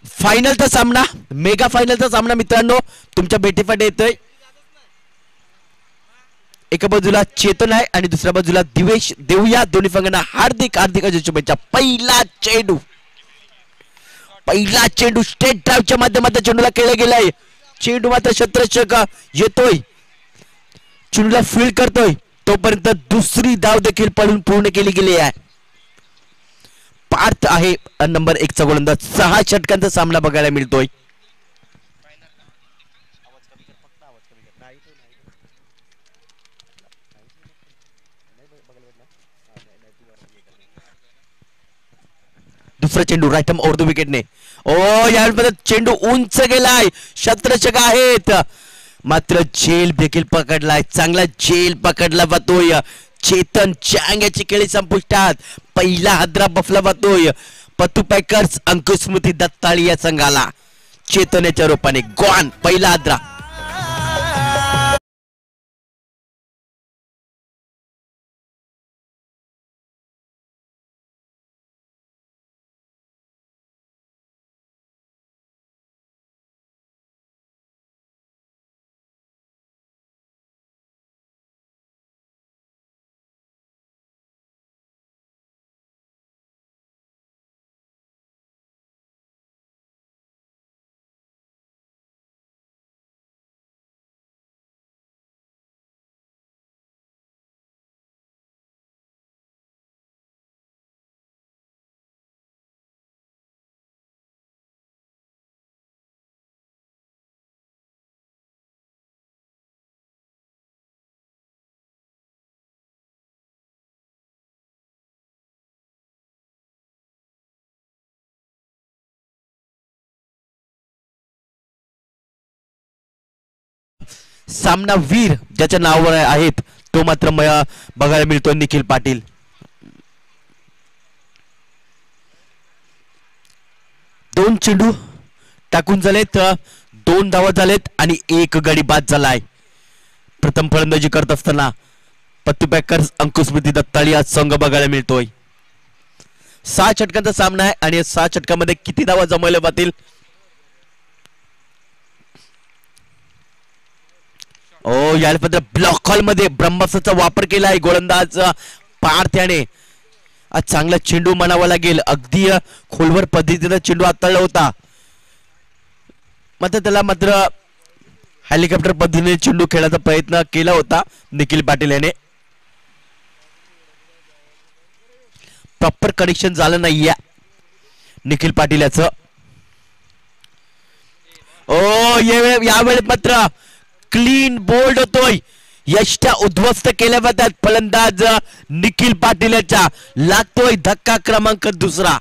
फायनलचा सामना, मेगा फायनलचा सामना मित्रांनो तुमच्या भेटीपाठी येतोय. एका बाजूला चेतन आहे आणि दुसऱ्या बाजूला दिवेश. देऊया दोन्ही संघांना हार्दिक हार्दिक शुभेच्छा. पहिला चेंडू स्टेट ड्राईव्हच्या माध्यमातून चेंडूला खेळला गेलाय. चेंडू मात्र क्षेत्ररक्षक येतोय, चेंडूला फील्ड करतोय, तोपर्यंत दुसरी धाव देखील पळून पूर्ण केली गेली आहे. पार्थ आहे नंबर 1 चा गोलंदाज. 6 षटकांचा सामना बघायला मिळतोय. दुसरा चेंडू राईट आर्म ओव्हर द विकेटने. ओ यावेळी चेंडू उंच गेलाय. क्षेत्ररक्षक आहेत मात्र झेल देखील पकडलाय. चांगला झेल पकडला जातोय. चेतन चांग याची खेळी संपुष्टात. पहिला हादरा बफला जातोय पत्तू पॅकर्स अंकुस्मृती दत्ताळी या संघाला. चेतन याच्या रूपाने गॉन पहिला हादरा. सामना वीर ज्याच्या नावावर आहेत तो मात्र बघायला मिळतो निखिल पाटील. दोन चेंडू टाकून झालेत, 2 धावा झालेत आणि 1 गडी बाद झालाय. प्रथम फलंदाजी करत असताना पत्तू पॅकर्स अंकुस्मृती दत्ताळी हा संघ बघायला मिळतोय. 6 षटकांचा सामना आहे आणि 6 षटकामध्ये किती धावा जमवल्या जातील. ओ याला ब्लॉक हॉल मध्ये ब्रह्मास्त्राचा वापर केला आहे गोलंदाज पार्थ याने. चांगला चेंडू म्हणावा लागेल. अगदी खोलवर पद्धतीने चेंडू हाताळला होता मात्र त्याला मात्र हेलिकॉप्टर पद्धतीने चेंडू खेळायचा प्रयत्न केला होता निखिल पाटील याने. प्रॉपर कनेक्शन झालं नाहीये निखिल पाटील याचं. ओ यावेळी मात्र क्लीन बोल्ड होतोय. यष्टा उद्ध्वस्त केल्या जातात फलंदाज निखिल पाटील याच्या. लागतोय धक्का क्रमांक 2.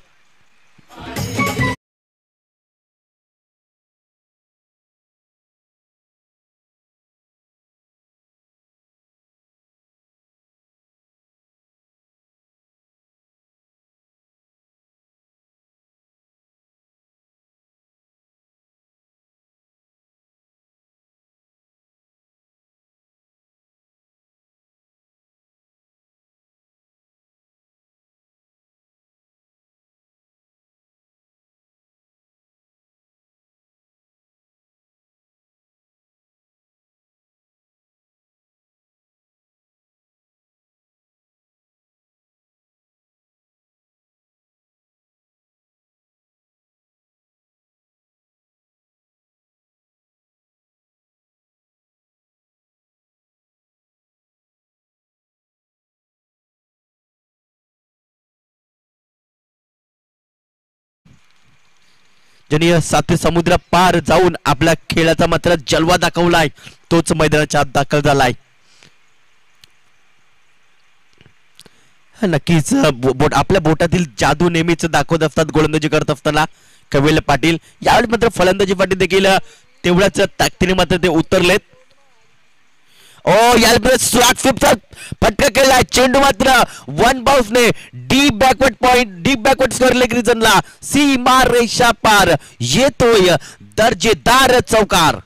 ज्यांनी 7 समुद्र पार जाऊन आपल्या खेळाचा मात्र जलवा दाखवलाय तोच मैदानाच्या आत दाखल झालाय. नक्कीच आपल्या बोटातील जादू नेहमीच दाखवत असतात गोलंदाजी करत असताना कवेल पाटील. यावेळी मात्र फलंदाजी पाटील देखील तेवढ्याच ताकदीने मात्र ते उतरलेत. ओ यावेळी स्लॉट फ्लिपचा फटका केलाय. चेंडू मात्र 1 बाउन्सने deep backward point, deep backward square leg रिजनला सीमा रेषा पार येतोय दर्जेदार चौकार.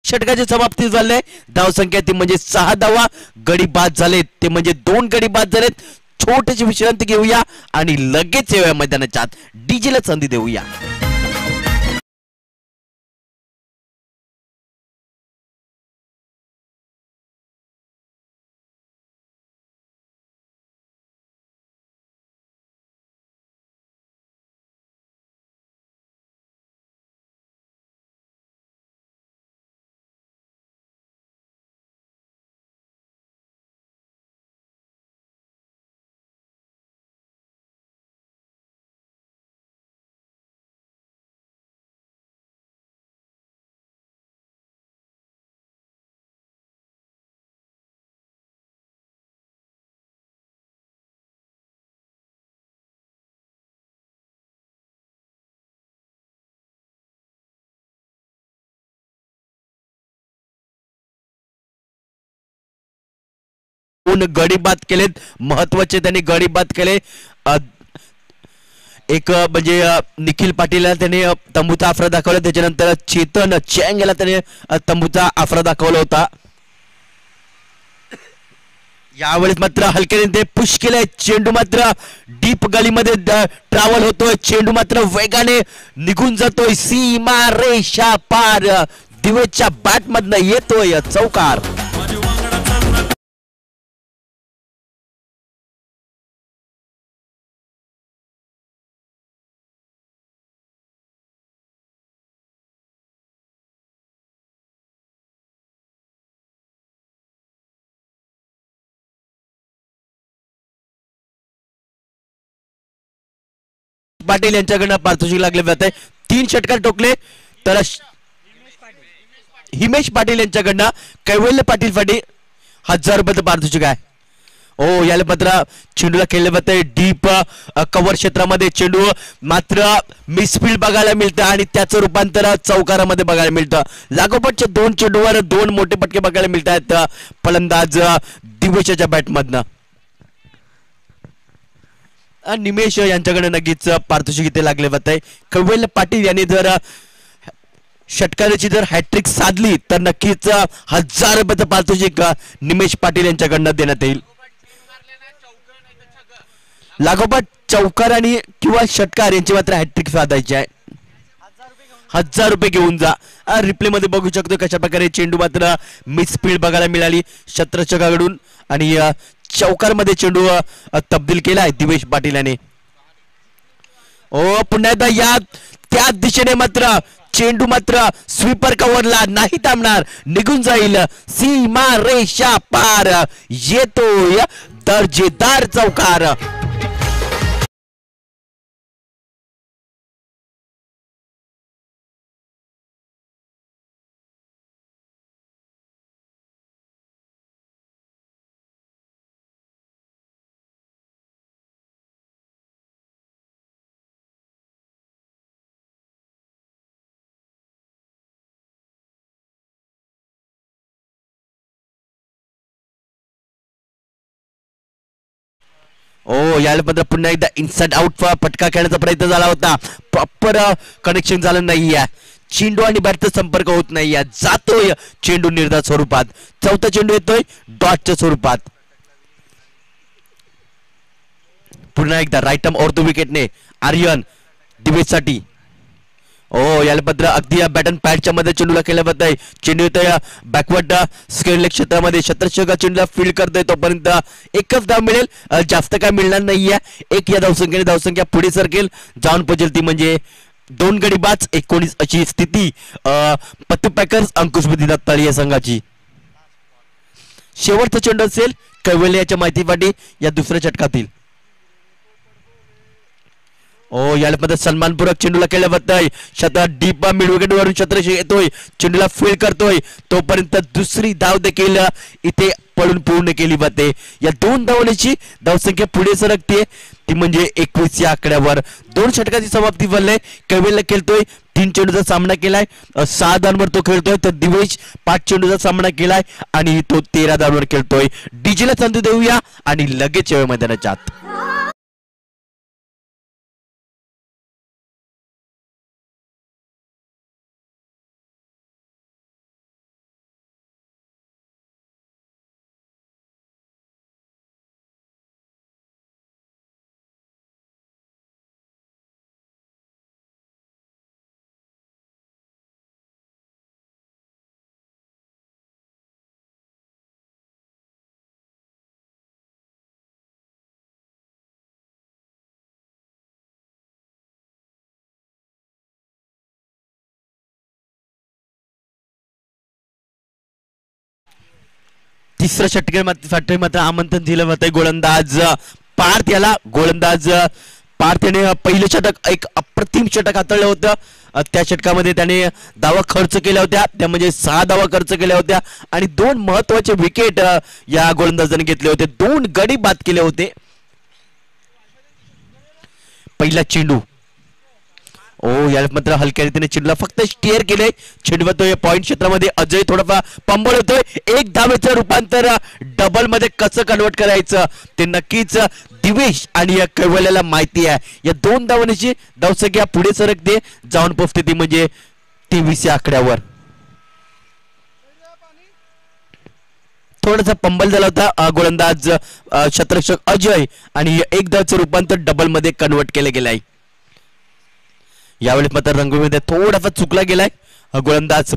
षटकाची समाप्ती झाली. धावसंख्या ती म्हणजे 6 धावा. गडी बाद झालेत ते म्हणजे 2 गडी बाद झालेत. छोटीशी विश्रांती घेऊया आणि लगेच येऊया मैदानाच्या आत. डीजेला संधी देऊया. गडी बाद केलेत. महत्वाचे त्यांनी गडी बाद केले. एक म्हणजे निखिल पाटीलला त्याने तंबूचा आफरा दाखवला. त्याच्यानंतर चेतन चँग याला त्याने तंबूचा आफरा दाखवला होता. यावेळेस मात्र हलक्याने ते पुश केलंय. चेंडू मात्र डीप गलीमध्ये ट्रॅव्हल होतोय. चेंडू मात्र वेगाने निघून जातोय. सीमा रेषा पार. दिवेशच्या बॅट मधनं येतोय चौकार. पाटील यांच्याकडनं पारितोषिक लागले जाते. 3 षटकार टोकले तर हिमेश पाटील यांच्याकडनं कैवल्य पाटील साठी 1000 रुपयाचं पारितोषिक आहे. ओ याला मात्र चेंडूला खेळले जाते डीप कव्हर क्षेत्रामध्ये. चेंडू मात्र मिसफील्ड बघायला मिळतं आणि त्याचं रूपांतर चौकारामध्ये बघायला मिळतं. लागोपाठच्या 2 चेंडूवर 2 मोठे पटके बघायला मिळत आहेत फलंदाज दिवेशच्या बॅटमधनं. निमेश यांच्याकडे नक्कीच पारितोषिक इथे लागले जाते. कैवल्य पाटील यांनी जर षटकाराची जर हॅट्रिक साधली तर नक्कीच 1000 रुपयाचं पारितोषिक निमेश पाटील यांच्याकडनं देण्यात येईल. लागोपाठ चौकार आणि किंवा षटकार यांची मात्र हॅट्रिक साधायची आहे. 1000 रुपये घेऊन जा. रिप्ले मध्ये बघू शकतो कशा प्रकारे चेंडू मात्र मिसफील्ड बघायला मिळाली शत्रक्षकाकडून आणि चौकार मध्ये चेंडू तब्दील केला आहे दिवेश पाटील याने. ओ पुन्हा एकदा या त्या दिशेने मात्र चेंडू मात्र स्वीपर कव्हरला नाही थांबणार. निघून जाईल. सीमा रेषा पार. येतोय दर्जेदार चौकार. ओ याला मात्र पुन्हा एकदा इनसाइड आउट पटका खेळण्याचा प्रयत्न झाला होता. प्रॉपर कनेक्शन झालं नाहीये. चेंडू आणि बॅटचा संपर्क होत नाहीये. जातोय चेंडू निर्धार स्वरूपात. चौथा चेंडू येतोय डॉटच्या स्वरूपात. पुन्हा एकदा राईट आर्म ऑर्थ विकेटने आर्यन दिवेशसाठी. ओ याला मात्र अगदी बॅटन पॅडच्या मध्ये चेंडूला खेळला जात आहे. चेंडू येतोय बॅकवर्ड स्क्वेअर क्षेत्रामध्ये. शत्रक्षक चेंडूला फील्ड करतोय. तोपर्यंत एकच धाव मिळेल. जास्त काय मिळणार नाहीये. एक या धावसंख्येने धावसंख्या पुढे सरकेल. जाऊन पोहोचेल ती म्हणजे 2 गडी बाद 19 अशी स्थिती पत्तू पॅकर्स अंकुशमती दत्ताळी या संघाची. शेवटचा चेंडू असेल कैवल्य याच्या माहितीसाठी या दुसऱ्या षटकातील. ओ याला मध्ये सन्मानपूर्वक चेंडूला केलं जातंय. शतक डीप मिड विकेट वरून शत्रक्षक येतोय. चेंडूला फील्ड करतोय. तोपर्यंत दुसरी धाव देखील इथे पळून पूर्ण केली जाते. या 2 धावण्याची धावसंख्या पुढे सरकते ती म्हणजे 21 या आकड्यावर. 2 षटकाची समाप्ती झाली. कैवल्य खेळतोय. 3 चेंडूचा सामना केलाय. 6 धावांवर तो खेळतोय. तर दिवेश 5 चेंडूचा सामना केलाय आणि तो 13 धावांवर खेळतोय. डीजेला संधी देऊया आणि लगेच मैदानाच्या आत. तिसऱ्या षटकामध्ये मात्र आमंत्रण दिलं होतं गोलंदाज पार्थ याला. गोलंदाज पार्थ याने पहिलं षटक एक अप्रतिम षटक हाताळलं होतं. त्या षटकामध्ये त्याने धावा खर्च केल्या होत्या, त्या म्हणजे 6 धावा खर्च केल्या होत्या आणि 2 महत्वाचे विकेट या गोलंदाजाने घेतले होते. 2 गडी बाद केले होते. पहिला चेंडू याला मात्र हलक्या रीतीने चेंडूला फक्त स्टिअर केले. चेंडू तो या पॉइंट क्षेत्रामध्ये अजय थोडाफार पंबळ होतोय. एक धावेचं रूपांतर डबल मध्ये कसं कन्वर्ट करायचं ते नक्कीच दिवेश आणि या कैवल्याला माहिती आहे. या 2 धावांची धावसंख्या पुढे सरकते, जाऊन पोहोचते ती म्हणजे 23 आकड्यावर. थोडासा पंबल झाला होता गोलंदाज क्षेत्ररक्षक अजय आणि एक धावेचं रूपांतर डबल मध्ये कन्वर्ट केले गेलं आहे. यावेळी मात्र रंगभूमीमध्ये थोडाफार चुकला गेलाय गोलंदाज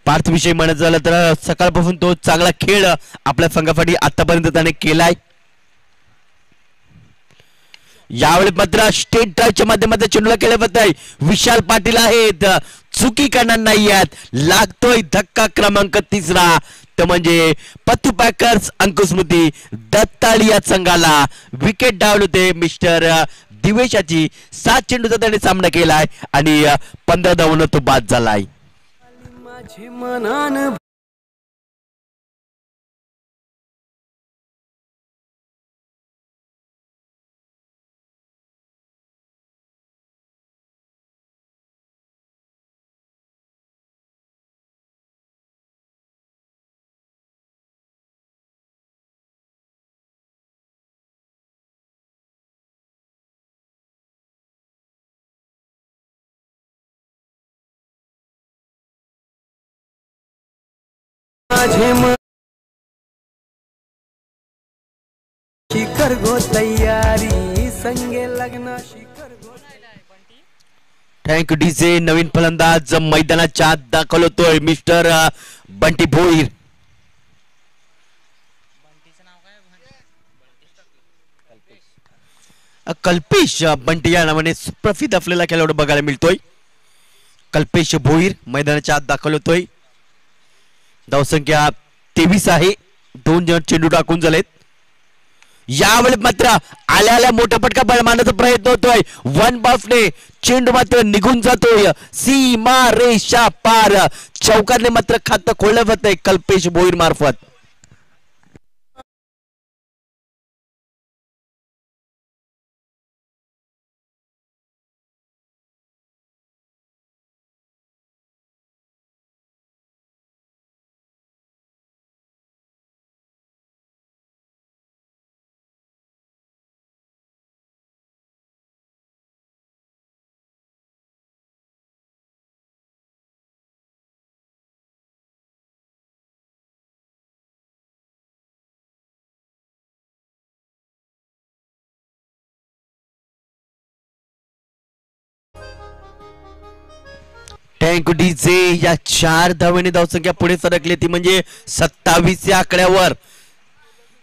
पार्थ विषयी म्हणायचं झालं तर सकाळपासून तो चांगला खेळ आपल्या संघासाठी आतापर्यंत त्याने केलाय. यावेळी मात्र स्टेट ड्राईव्हच्या माध्यमातून चेंडूला केले जात आहे. विशाल पाटील आहेत, चुकी करणार नाही आहेत. लागतोय धक्का क्रमांक 3 तो म्हणजे पत्तू पॅकर्स अंकुस्मृती दत्ताळी या संघाला विकेट डावले होते. मिस्टर दिवेशाची 7 चेंडूचा त्याने सामना केलाय आणि 15 धावांना तो बाद झालाय. शिखर गो तयारी संगे लग्न शिखर गो. Thank you DJ. नवीन फलंदाज मैदानाच्या आत दाखल होतोय मिस्टर बंटी भोईर. कल्पेश बंटी या नावाने प्रसिद्ध असलेला खेळाडू बघायला मिळतोय. कल्पेश भोईर मैदानाच्या आत दाखल होतोय. धावसंख्या 23 आहे. 2 जण चेंडू टाकून झालेत. यावेळी मात्र आल्याला मोठा फटका बळ मारण्याचा प्रयत्न होतोय. 1 बॉलने चेंडू मात्र निघून जातोय सीमा रेषा पार. चौकारने मात्र खातं खोललं जातंय कल्पेश भोईर मार्फत. Thank you DJ. या 4 धावेने धावसंख्या पुढे सरकली ती म्हणजे 27 या आकड्यावर.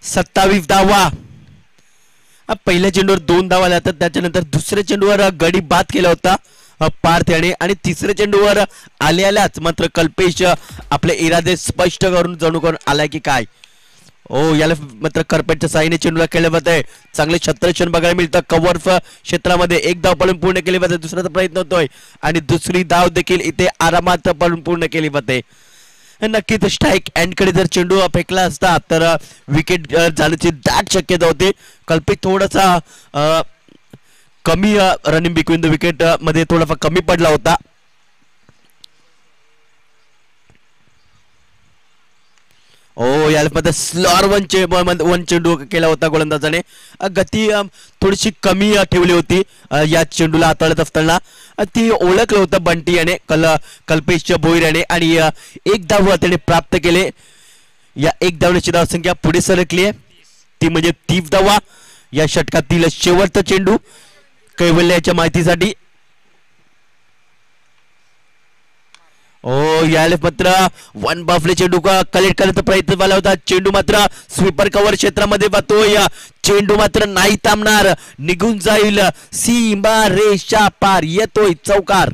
27 धावा. पहिल्या चेंडूवर 2 धावा आल्या तर त्याच्यानंतर दुसऱ्या चेंडूवर गडी बाद केला होता पार्थ याने आणि तिसऱ्या चेंडूवर आल्याच मात्र कल्पेश आपले इरादे स्पष्ट करून जणू करून आलाय की काय. याला मात्र करपेटच्या साईने चेंडूला केलं जात आहे. चांगले क्षेत्ररक्षण बघायला मिळतं. कव्हर क्षेत्रामध्ये 1 धाव पळून पूर्ण केली जाते. दुसऱ्याचा प्रयत्न होतोय आणि दुसरी धाव देखील इथे आरामात पळून पूर्ण केली जाते. नक्कीच स्ट्राईक एंड कडे जर चेंडू फेकला असता तर विकेट जाण्याची दाट शक्यता होती. कल्पित थोडासा कमी रनिंग बिटवीन द विकेट मध्ये थोडाफार कमी पडला होता. याला मध्ये स्लॉर वन चेंडू केला होता गोलंदाजाने. गती थोडीशी कमी ठेवली होती या चेंडूला हाताळत असताना. ती ओळखलं होतं बंटी याने कल्पेश भोईर याने आणि 1 धाव त्याने प्राप्त केले. या 1 धावण्याची धावसंख्या पुढे सरकली आहे ती म्हणजे 30 धावा. या षटकातील शेवटचा चेंडू कैवल्याच्या माहितीसाठी. याला मात्र 1 बॉलने चेंडू कलेक्ट करण्याचा प्रयत्न झाला होता. चेंडू मात्र स्वीपर कव्हर क्षेत्रामध्ये जातोय. चेंडू मात्र नाही थांबणार, निघून जाईल सीमा रेषा पार. येतोय चौकार.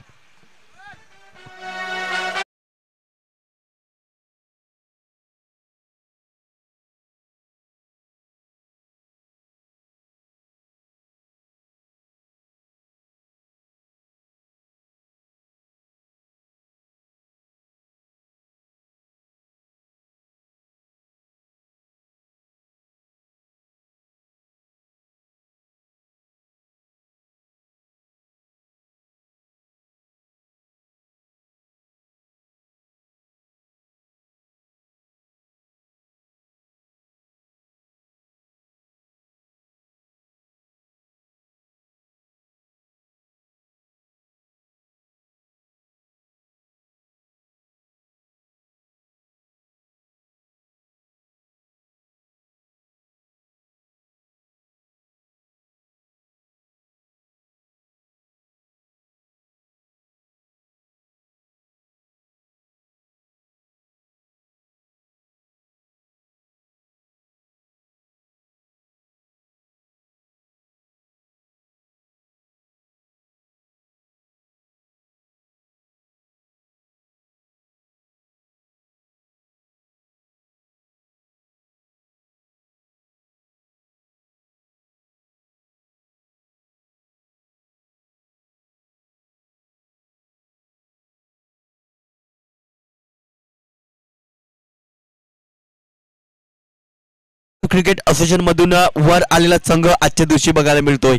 क्रिकेट असोसिएशन मधून वर आलेला संघ आजच्या दिवशी बघायला मिळतोय.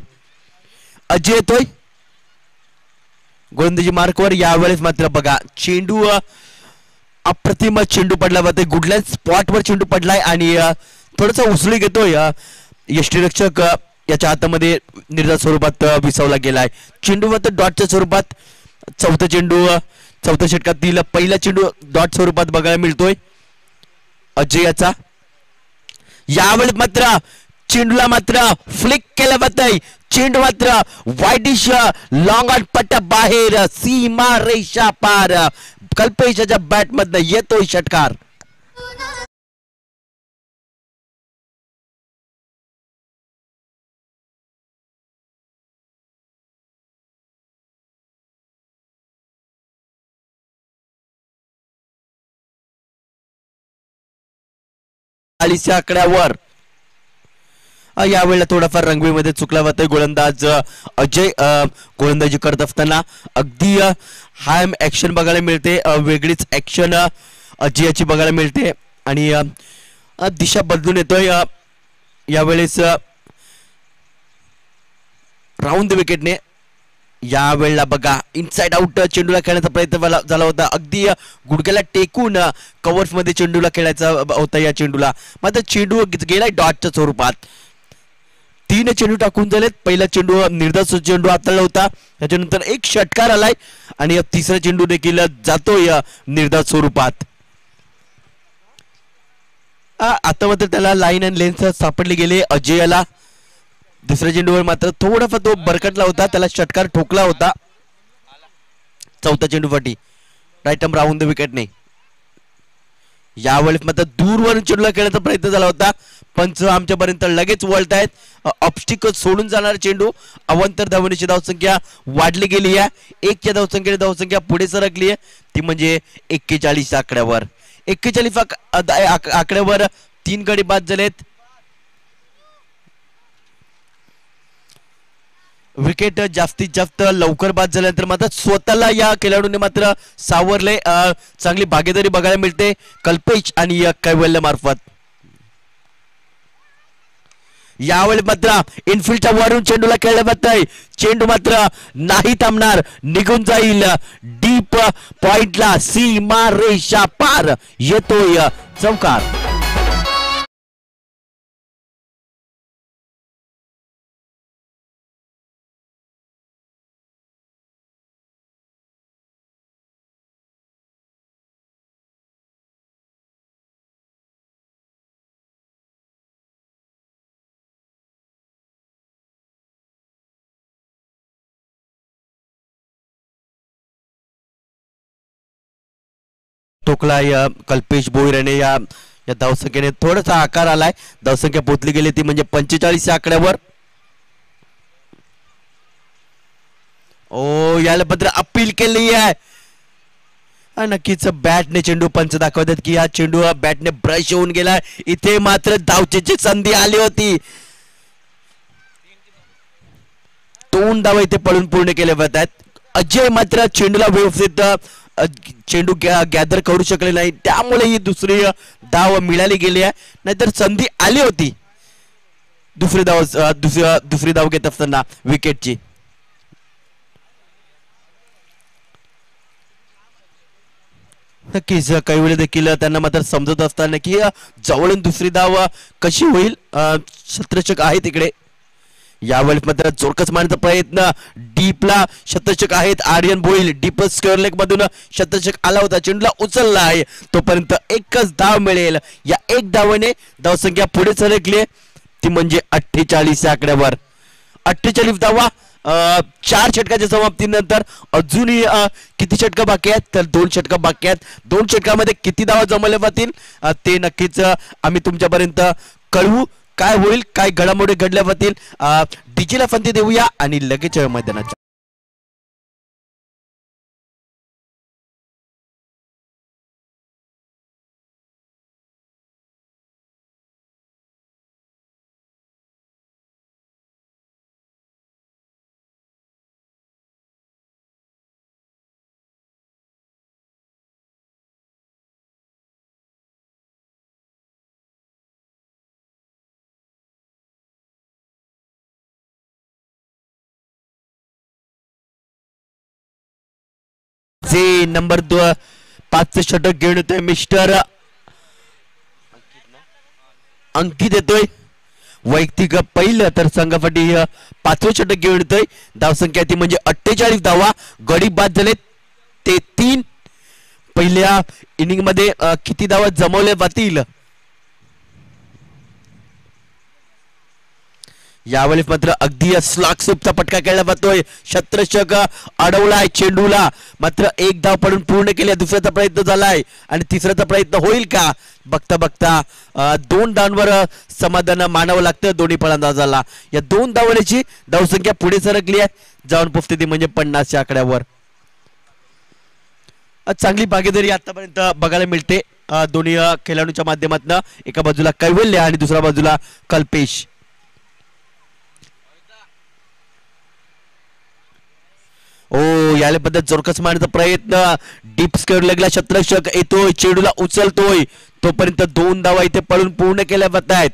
अजय येतोय गोलंदाजी मार्कवर. यावेळेस मात्र बघा चेंडू अप्रतिम चेंडू पडला होता. गुडलँड स्पॉटवर चेंडू पडलाय आणि थोडासा उसळी घेतोय. यष्टीरक्षक याच्या हातामध्ये निर्धार स्वरूपात विसावला गेलाय. चेंडू मात्र डॉटच्या स्वरूपात चौथ्या षटकातील पहिला चेंडू डॉट स्वरूपात बघायला मिळतोय अजय याचा. यावेळी मात्र चेंडूला मात्र फ्लिक केलं जातंय. चेंडू मात्र वाईडिश लॉंग ऑन पट्ट्या बाहेर सीमा रेषा पार. कल्पेशच्या बॅट मधनं येतोय षटकार. आकड्यावर यावेळेला थोडाफार रंगवीमध्ये चुकला होता गोलंदाज अजय. गोलंदाजी करत असताना अगदी हाय ऍक्शन बघायला मिळते. वेगळीच ऍक्शन अजयाची बघायला मिळते आणि दिशा बदलून येतोय. यावेळेस राऊंड द विकेटने यावेळेला बघा इनसाइड आउट चेंडूला खेळण्याचा प्रयत्न झाला होता. अगदी गुडघ्याला टेकून कव्हर्स मध्ये चेंडूला खेळायचा होता या चेंडूला. मात्र चेंडू गेलाय डॉटच्या स्वरूपात. 3 चेंडू टाकून झालेत. पहिला चेंडू निर्धार चेंडू हाताळला होता. त्याच्यानंतर एक षटकार आलाय आणि तिसरा चेंडू देखील जातोय निर्धार स्वरूपात. आता मात्र त्याला लाईन अँड लेन्स सापडले गेले अजयला. दुसऱ्या चेंडूवर मात्र थोडाफार तो बरकटला होता. त्याला षटकार ठोकला होता चौथा चेंडूसाठी राईट आर्म राऊंड द विकेटने. यावेळेस मात्र दूरवरून चेंडूला खेळण्याचा प्रयत्न झाला होता. पंच आमच्यापर्यंत लगेच वळतायत. ऑब्स्टिकल सोडून जाणार चेंडू. अवांतर धावण्याची धावसंख्या वाढली गेली आहे. 1च्या धावसंख्येने धावसंख्या पुढे सरकली आहे. ती म्हणजे 41 आकड्यावर. 41 आकड्यावर 3 गडी बाद झालेत. विकेट जास्तीत जास्त लवकर बाद झाल्यानंतर मात्र स्वतःला या खेळाडूने मात्र सावरले. चांगली भागीदारी बघायला मिळते कल्पेश आणि कैवल्य मार्फत. यावेळी मात्र इनफिल्डच्या वरून चेंडूला खेळलं जातंय. चेंडू मात्र नाही थांबणार. निघून जाईल डीप पॉइंटला. सीमा रेषा पार येतोय चौकार. टोकलाय कल्पेश भोईर या धावसंख्येने थोडासा आकार आलाय. धावसंख्या पोचली गेली ती म्हणजे 45 आकड्यावर. ओ याला पत्र अपील केली आहे. नक्कीच बॅटने चेंडू पंच दाखवतात की हा चेंडू बॅटने ब्रश होऊन गेलाय. इथे मात्र धावचेची संधी आली होती. 2 धावा इथे पळून पूर्ण केले जातात. अजय मात्र चेंडूला व्यवस्थित चेंडू गॅदर करू शकले नाही. त्यामुळे ही दुसरी धाव मिळाली गेली आहे. नाहीतर संधी आली होती दुसरी धाव घेत असताना विकेटची. नक्कीच काही वेळी देखील त्यांना मात्र समजत असताना की जवळून दुसरी धाव कशी होईल. शतरक्षक आहे तिकडे. यावेळेस मात्र जोरकस मारण्याचा प्रयत्न. डीपला शतरक्षक आहेत Aryan Bhoir. Deep square leg मधून शतरक्षक आला होता. चेंडूला उचलला आहे. तोपर्यंत एकच धाव मिळेल. या एक धावेने धावसंख्या पुढे सरकली ती म्हणजे 48 आकड्यावर. 48 धावा 4 षटकाच्या समाप्तीनंतर. अजूनही किती षटक बाकी आहेत तर 2 षटक बाकी आहेत. 2 षटकामध्ये किती धावा जमवल्या जातील ते नक्कीच आम्ही तुमच्यापर्यंत कळवू. काय होईल काय घडामोडी घडल्या जातील डीजेला फंती देऊया आणि लगेच मैदानाच्या जे नंबर 5 षटक घेऊन येतोय मिस्टर अंकित येतोय वैयक्तिक पहिलं तर संघासाठी 5वं षटक घेऊन येतोय धावसंख्या ती म्हणजे 48 धावा गडी बाद झाले ते 3 पहिल्या इनिंग मध्ये किती धावा जमवल्या जातील यावेळी मात्र अगदी स्लॉग स्वीपचा फटका खेळला जातोय शतरक्षक अडवलाय चेंडूला मात्र एक धाव पडून पूर्ण केली दुसऱ्याचा प्रयत्न झालाय आणि तिसऱ्याचा प्रयत्न होईल का बघता बघता 2 धावांवर समाधान मानावं लागतं दोन्ही फलंदाजाला या 2 धावण्याची धावसंख्या पुढे सरकली आहे जाऊन पोहोचते ती म्हणजे 50च्या आकड्यावर चांगली भागीदारी आतापर्यंत बघायला मिळते दोन्ही खेळाडूंच्या माध्यमातून एका बाजूला कैवल्य आणि दुसऱ्या बाजूला कल्पेश याला पद्धत जोरकस मारण्याचा प्रयत्न डीप स्क्वेअर लेगला शतरक्षक येतोय चेंडूला उचलतोय तोपर्यंत 2 धावा इथे पडून पूर्ण केल्या जात आहेत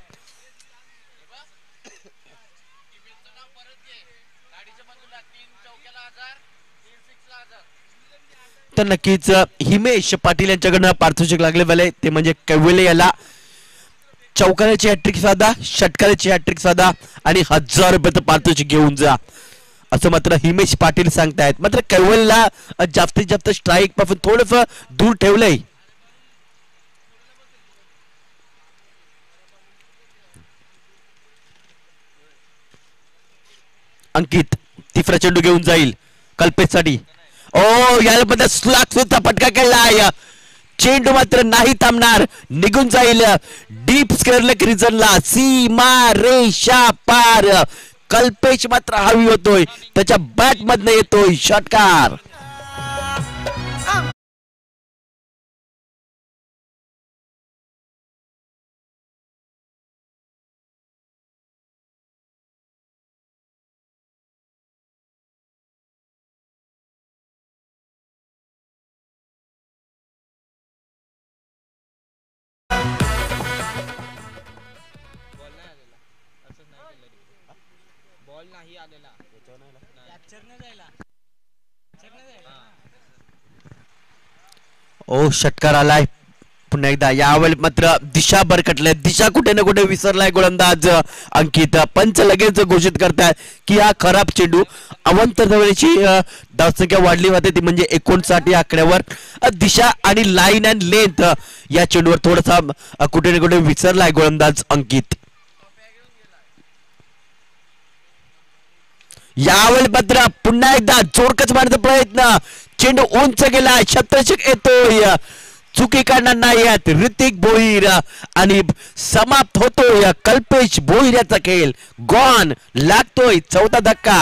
तर नक्कीच हिमेश पाटील यांच्याकडनं पारितोषिक लागले वाले ते म्हणजे कैवल्य याला चौकाराची हॅट्रिक साधा षटकाराची हॅट्रिक साधा आणि 1000 रुपयाचं पारितोषिक घेऊन जा असं मात्र हिमेश पाटील सांगतायत मात्र कैवल्यला जास्तीत जास्त स्ट्राईक पासून थोडंसं दूर ठेवलंय अंकित तिसरा चेंडू घेऊन जाईल कल्पेशसाठी याला मध्ये स्लॉग सुद्धा फटका खेळला चेंडू मात्र नाही थांबणार निघून जाईल डीप स्क्वेअर रिजनला सीमा रेषा पार कल्पेश मात्र हवी होतोय त्याच्या बॅट मधनं येतोय षटकार षटकार आलाय पुन्हा एकदा यावेळी मात्र दिशा भरकटलाय दिशा कुठे ना कुठे विसरलाय गोलंदाज अंकित पंच लगेच घोषित करताय की हा खराब चेंडू अवंत जवळची धावसंख्या वाढली होती ती म्हणजे 59 या आकड्यावर दिशा आणि लाईन अँड लेंथ या चेंडूवर थोडासा कुठे ना कुठे विसरलाय गोलंदाज अंकित यावेळी मात्र पुन्हा एकदा जोरकस मारण्याचा प्रयत्न चेंडू उंच गेला शतरक्षक येतोय चुकी करणार नाही ऋतिक भोईर आणि समाप्त होतोय कल्पेश भोईराचा खेळ गॉन लागतोय 4था धक्का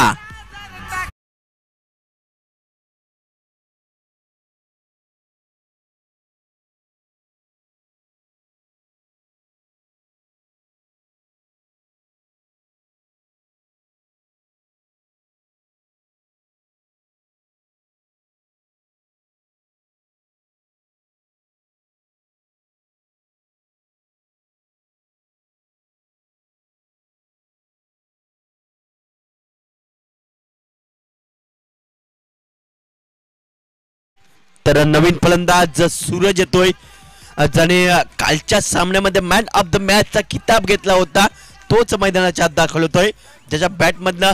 तर नवीन फलंदाज सूरज येतोय ज्याने कालच्या सामन्यामध्ये मॅन ऑफ द मॅच चा किताब घेतला होता तोच मैदानाच्या आत दाखल होतोय ज्याच्या बॅट मधनं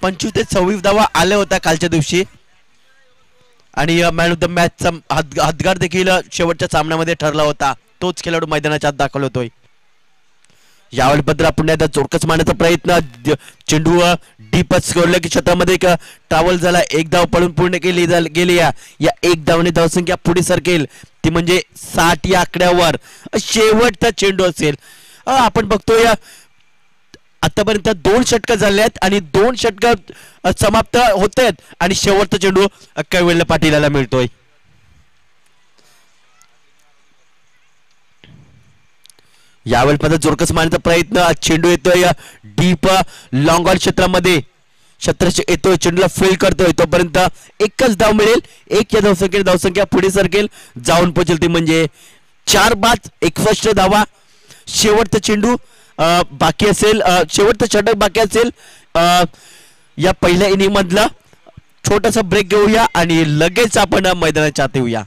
25 ते 26 धावा आल्या होत्या कालच्या दिवशी आणि मॅन ऑफ द मॅच चा हातगार देखील शेवटच्या सामन्यामध्ये ठरला होता तोच खेळाडू मैदानाच्या आत दाखल होतोय यावेळी पत्र पुन्हा एकदा जोरकस मारण्याचा प्रयत्न चेंडू डीपच सोडलं की क्षेत्रामध्ये ट्रॅव्हल झाला एक धाव पडून पूर्ण केली गेली या एक धावने धावसंख्या पुढे सरकेल ती म्हणजे 60 या आकड्यावर शेवटचा चेंडू असेल आपण बघतोय आतापर्यंत 2 षटक झाले आहेत आणि 2 षटक समाप्त होत आहेत आणि शेवटचा चेंडू कैवल्य पाटीलला मिळतोय यावेळी पद्धत जोरकस मारण्याचा प्रयत्न चेंडू येतोय डीप लॉंग ऑन क्षेत्रामध्ये शतरक्षक येतोय चेंडूला फील्ड करतोय तोपर्यंत एकच धाव मिळेल एक या धावसंख्या पुढे सरकेल जाऊन पोहोचेल ती म्हणजे 4 बाद 61 धावा शेवटचा चेंडू बाकी असेल शेवटचं षटक बाकी असेल या पहिल्या इनिंग मधला छोटासा ब्रेक घेऊया आणि लगेच आपण मैदानाच्या आत येऊया.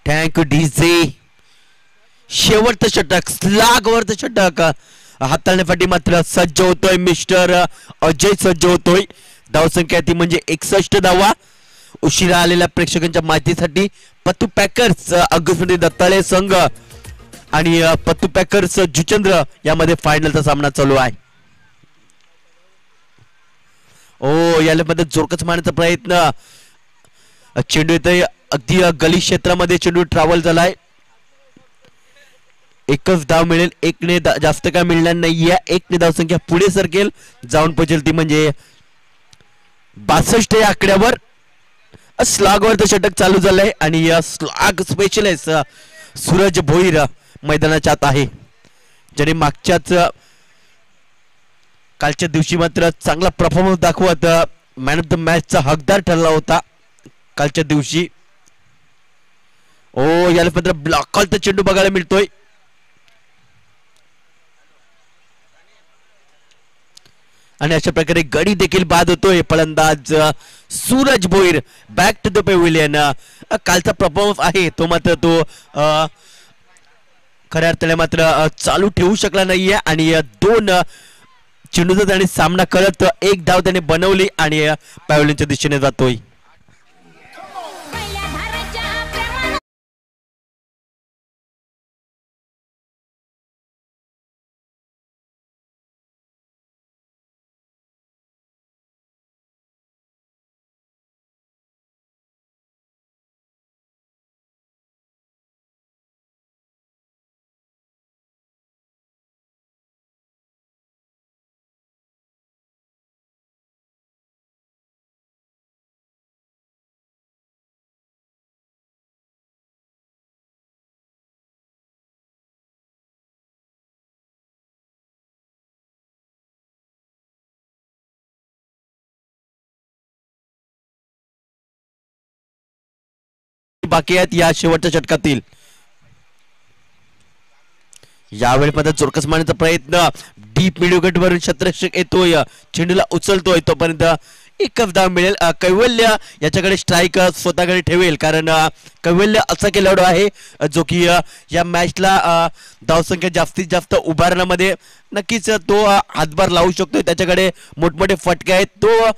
Thank you DJ. शेवटचं षटक, स्लागवरचं षटक हाताळण्यासाठी मात्र सज्ज होतोय मिस्टर अजय. सज्ज होतोय. धावसंख्या ती म्हणजे 61 धावा. उशिरा आलेल्या प्रेक्षकांच्या माहितीसाठी पत्तू पॅकर्स अगस्टमध्ये दत्ताळे संघ आणि पत्तू पॅकर्स जुचंद्र यामध्ये फायनलचा सामना चालू आहे. ओ यामध्ये जोरकस मारण्याचा प्रयत्न. चेंडू येतोय अगदी गली क्षेत्रामध्ये. चेंडू ट्रॅव्हल झालाय. एकच धाव मिळेल. एकने जास्त काय मिळणार नाहीये. एकने धावसंख्या पुढे सरकेल, जाऊन पोहोचेल ती म्हणजे 62 या आकड्यावर. स्लॉगवरचं षटक चालू झालंय आणि स्लॉग स्पेशलिस्ट सूरज भोईर मैदानाच्या आत आहे, ज्याने कालच्या दिवशी मात्र चांगला परफॉर्मन्स दाखवत मॅन ऑफ द मॅचचा हकदार ठरला होता कालच्या दिवशी. ओ याला मात्र ब्लॉक कॉलचा चेंडू बघायला मिळतोय. आणि अशा प्रकारे गडी देखील बाद होतोय. फलंदाज Suraj Bhoir back to the pavilion. कालचा परफॉर्मन्स आहे तो मात्र तो खऱ्या अर्थाने मात्र चालू ठेवू शकला नाहीये आणि 2 चेंडूचा त्याने सामना करत 1 धाव त्याने बनवली आणि पेव्हिलियनच्या दिशेने जातोय. बाकी आहेत या शेवटच्या षटकातील. यावेळी मध्ये चोरकस मारण्याचा प्रयत्न. डीप मिडविकेट वरून क्षेत्ररक्षक येतोय, चेंडूला उचलतोय. तोपर्यंत एकच धाव मिळेल. कैवल्य याच्याकडे स्ट्राईक स्वतःकडे ठेवेल, कारण कैवल्य असा खेळाडू आहे जो की या मॅचला धावसंख्या जास्तीत जास्त उभारण्यामध्ये नक्कीच तो हातभार लावू शकतोय. त्याच्याकडे मोठमोठे फटके आहेत. तो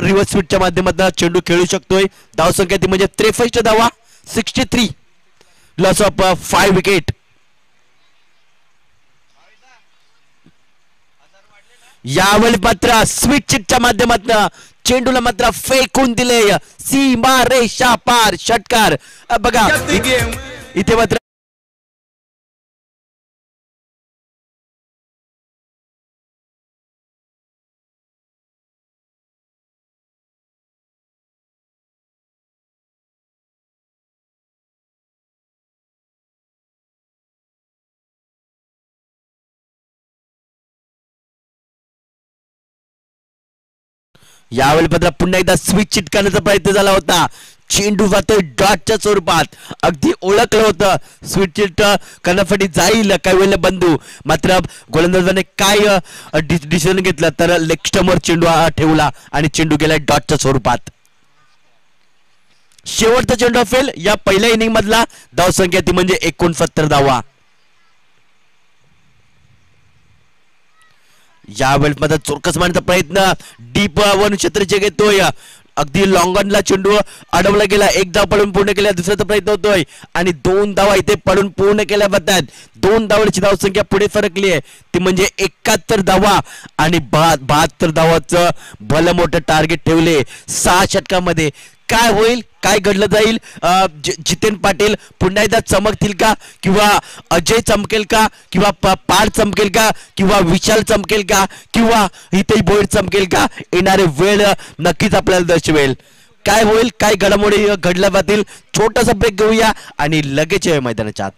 रिव्हर्स स्वीटच्या माध्यमातून चेंडू खेळू शकतोय. धावसंख्या ती म्हणजे 63 धावा, 63, लॉस ऑफ 5 विकेट. यावेळी मात्र स्वीट चिटच्या माध्यमातून चेंडूला मात्र फेकून दिले सीमा रेषा पार. षटकार बघा इथे मात्र यावेळी मात्र पुन्हा एकदा स्विच चिटकावण्याचा प्रयत्न झाला होता. चेंडू जातोय डॉटच्या स्वरूपात. अगदी ओळखलं होतं स्विच चिट करण्यासाठी जाईल कैवल्य बंधू, मात्र गोलंदाजाने काय डिसिजन घेतलं तर लेग स्टंपवर चेंडू ठेवला आणि चेंडू गेला डॉटच्या स्वरूपात. शेवटचा चेंडू असेल या पहिल्या इनिंग मधला. धावसंख्या ती म्हणजे 69 धावा. यावेळी मात्र चोरकस मारण्याचा प्रयत्न. डीप वन क्षेत्राचे घेतोय. अगदी लॉंगॉनला चेंडू अडवला गेला. 1 धाव पडून पूर्ण केल्या. दुसऱ्याचा प्रयत्न होतोय आणि 2 धावा इथे पडून पूर्ण केल्या जातात. 2 धावांची धावसंख्या पुढे सरकली आहे ती म्हणजे 71 धावा आणि 72 धावाचं भलं मोठं टार्गेट ठेवले 6 षटकामध्ये. काय होईल, काय घडलं जाईल? जितेन पाटील पुन्हा एकदा चमकतील का, किंवा अजय चमकेल का, किंवा पाड चमकेल का, किंवा विशाल चमकेल का, किंवा हितेश भोईर चमकेल का? येणारे वेळ नक्कीच आपल्याला दर्शवेल. काय होईल, काय घडामोडी घडल्या जातील. छोटासा ब्रेक घेऊया आणि लगेच येऊया मैदानाच्या आत.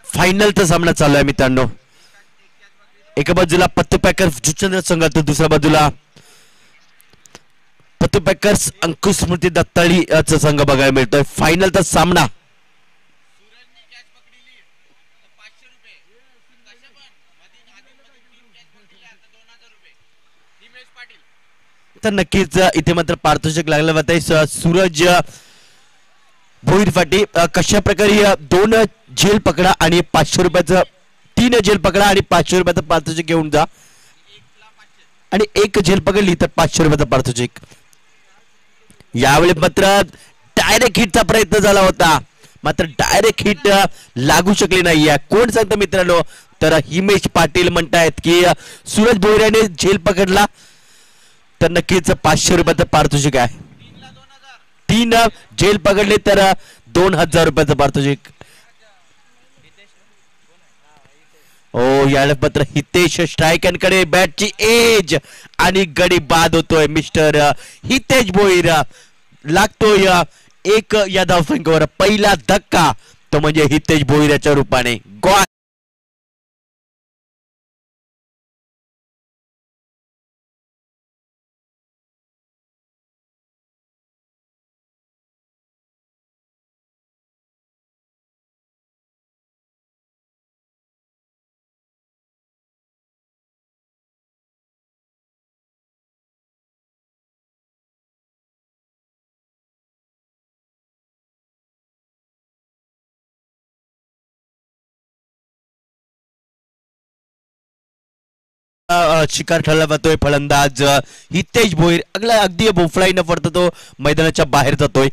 फायनलचा सामना चालू आहे मित्रांनो. एका बाजूला पत्ते पॅकर जुचंद्र संघ, तर दुसऱ्या बाजूला पतू पॅकर्स अंकुश स्मृती दत्ताळी चा संघ बघायला मिळतोय. फायनलचा सामना तर नक्कीच इथे मात्र पारितोषिक लागलं जात. सूरज भोईर फाटी कशा प्रकारे 2 झेल पकडा आणि 500 रुपयाचं 3 झेल पकडा आणि 500 रुपयाचं पारितोषिक घेऊन जा आणि 1 झेल पकडली तर 500 रुपयाचं पारितोषिक. यावेळी मात्र डायरेक्ट हिटचा प्रयत्न झाला होता मात्र डायरेक्ट हिट लागू शकली नाहीये. कोण सांगतं मित्रांनो तर हिमेश पाटील म्हणतायत की सूरज भोईराने झेल पकडला तर नक्कीच 500 रुपयाचं पारितोषिक आहे. 3 झेल पकडले तर 2000 रुपयाचं पारितोषिक. ओ याला पत्र हितेश स्ट्रायकांकडे बॅटची एज आणि गडी बाद होतोय. मिस्टर हितेश भोईर लागतोय एक या धावसंख्येवर. पहिला धक्का तो म्हणजे हितेश भोईरच्या रूपाने. गॉल शिकार ठरला जातोय. फलंदाज हितेश भोईर अगदी बोफळाई न पडता तो मैदानाच्या बाहेर जातोय.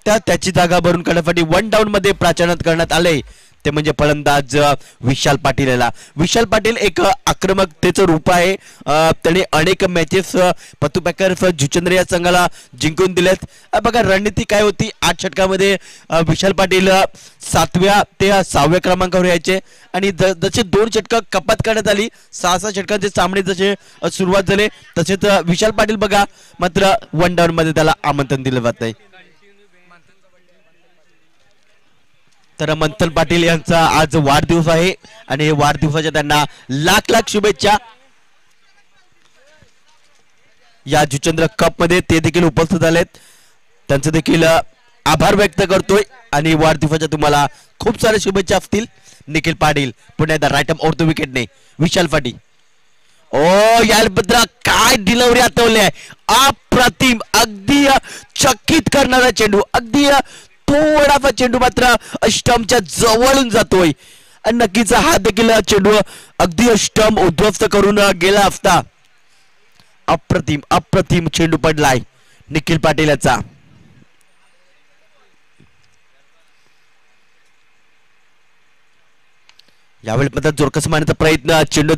त्याची जागा भरून काढण्यासाठी 1 डाऊन मध्ये प्राचार्यात करण्यात आले ते म्हणजे फलंदाज विशाल पाटील याला. विशाल पाटील एक आक्रमकतेचं रूप आहे. त्याने अनेक मॅचेस पतू पॅकर्स जुचंद्र या संघाला जिंकून दिलेत. बघा रणनीती काय होती. 8 षटकामध्ये विशाल पाटील 7व्या ते 6व्या क्रमांकावर यायचे आणि जसे 2 षटक कपात करण्यात आली 6-6 षटकांचे सामने जसे सुरुवात झाले तसेच विशाल पाटील बघा मात्र 1 डाऊन मध्ये त्याला आमंत्रण दिलं जात आहे. तर मंथन पाटील यांचा आज वाढदिवस आहे आणि वाढदिवसाच्या त्यांना लाख लाख शुभेच्छा. या जुचंद्र कप मध्ये ते देखील उपस्थित झालेत. त्यांचं देखील आभार व्यक्त करतोय आणि वाढदिवसाच्या तुम्हाला खूप साऱ्या शुभेच्छा असतील. निखिल पाटील पुन्हा एकदा right of the विकेटने Vishal Patil. ओ यालपत्र काय डिलिव्हरी आतवली आहे. अप्रतिम अगदी चकित करणारा चेंडू. अगदी थोडासा चेंडू मात्र स्टंपच्या जवळून जातोय आणि नक्कीच हा देखील चेंडू अगदी स्टंप उद्ध्वस्त करून गेला असता. अप्रतिम अप्रतिम चेंडू पडलाय निखिल पाटील याचा. यावेळी मात्र जोरकस मारण्याचा प्रयत्न. चेंडू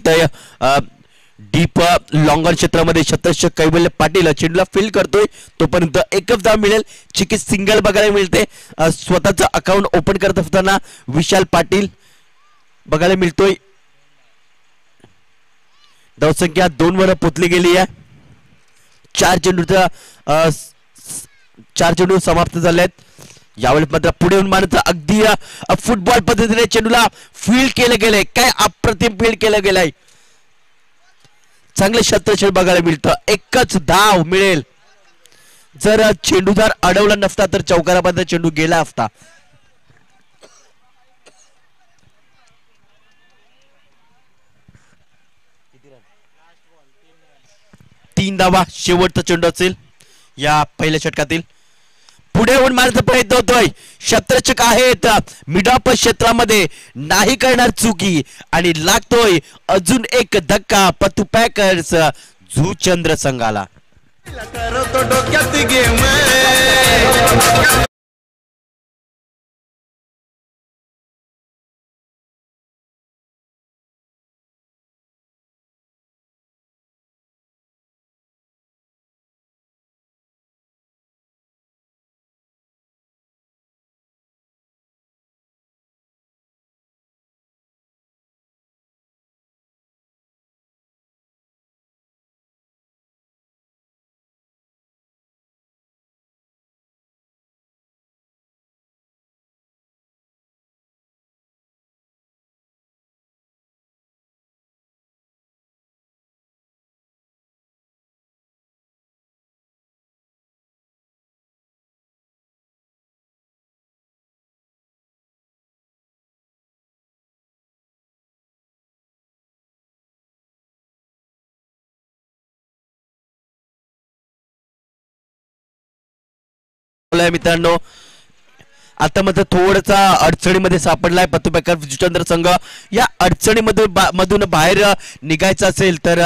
डीप लॉंगर क्षेत्रामध्ये शतरक्षक कैवल्य पाटील चेंडूला फील्ड करतोय. तोपर्यंत एकच धाव मिळेल. चिकी सिंगल बघायला मिळते. स्वतःचं अकाउंट ओपन करत असताना विशाल पाटील बघायला मिळतोय. धावसंख्या 2 वर पोचली गेली आहे. 4 चेंडू समाप्त झालेत. यावेळी मात्र पुढे येऊन मारण्याचं अगदी फुटबॉल पद्धतीने चेंडूला फील्ड केलं गेलंय. काय अप्रतिम फील्ड केलं गेलंय. चांगले शतरक्षण बघायला मिळतं. एकच धाव मिळेल. जर चेंडू जर अडवला नसता तर चौकारापर्यंत चेंडू गेला असता. 3 धावा शेवटचा चेंडू असेल या पहिल्या षटकातील. पुढे येऊन मारण्याचा प्रयत्न होतोय. शतरक्षक आहेत मिड ऑफ क्षेत्रामध्ये नाही करणार चुकी आणि लागतोय अजून एक धक्का पतू पॅकर्स जुचंद्र संघाला. मित्रांनो आता मात्र थोडासा अडचणीमध्ये सापडलाय पतुपेकर जुचंद्र संघ. या अडचणीमधून बाहेर निघायचं असेल तर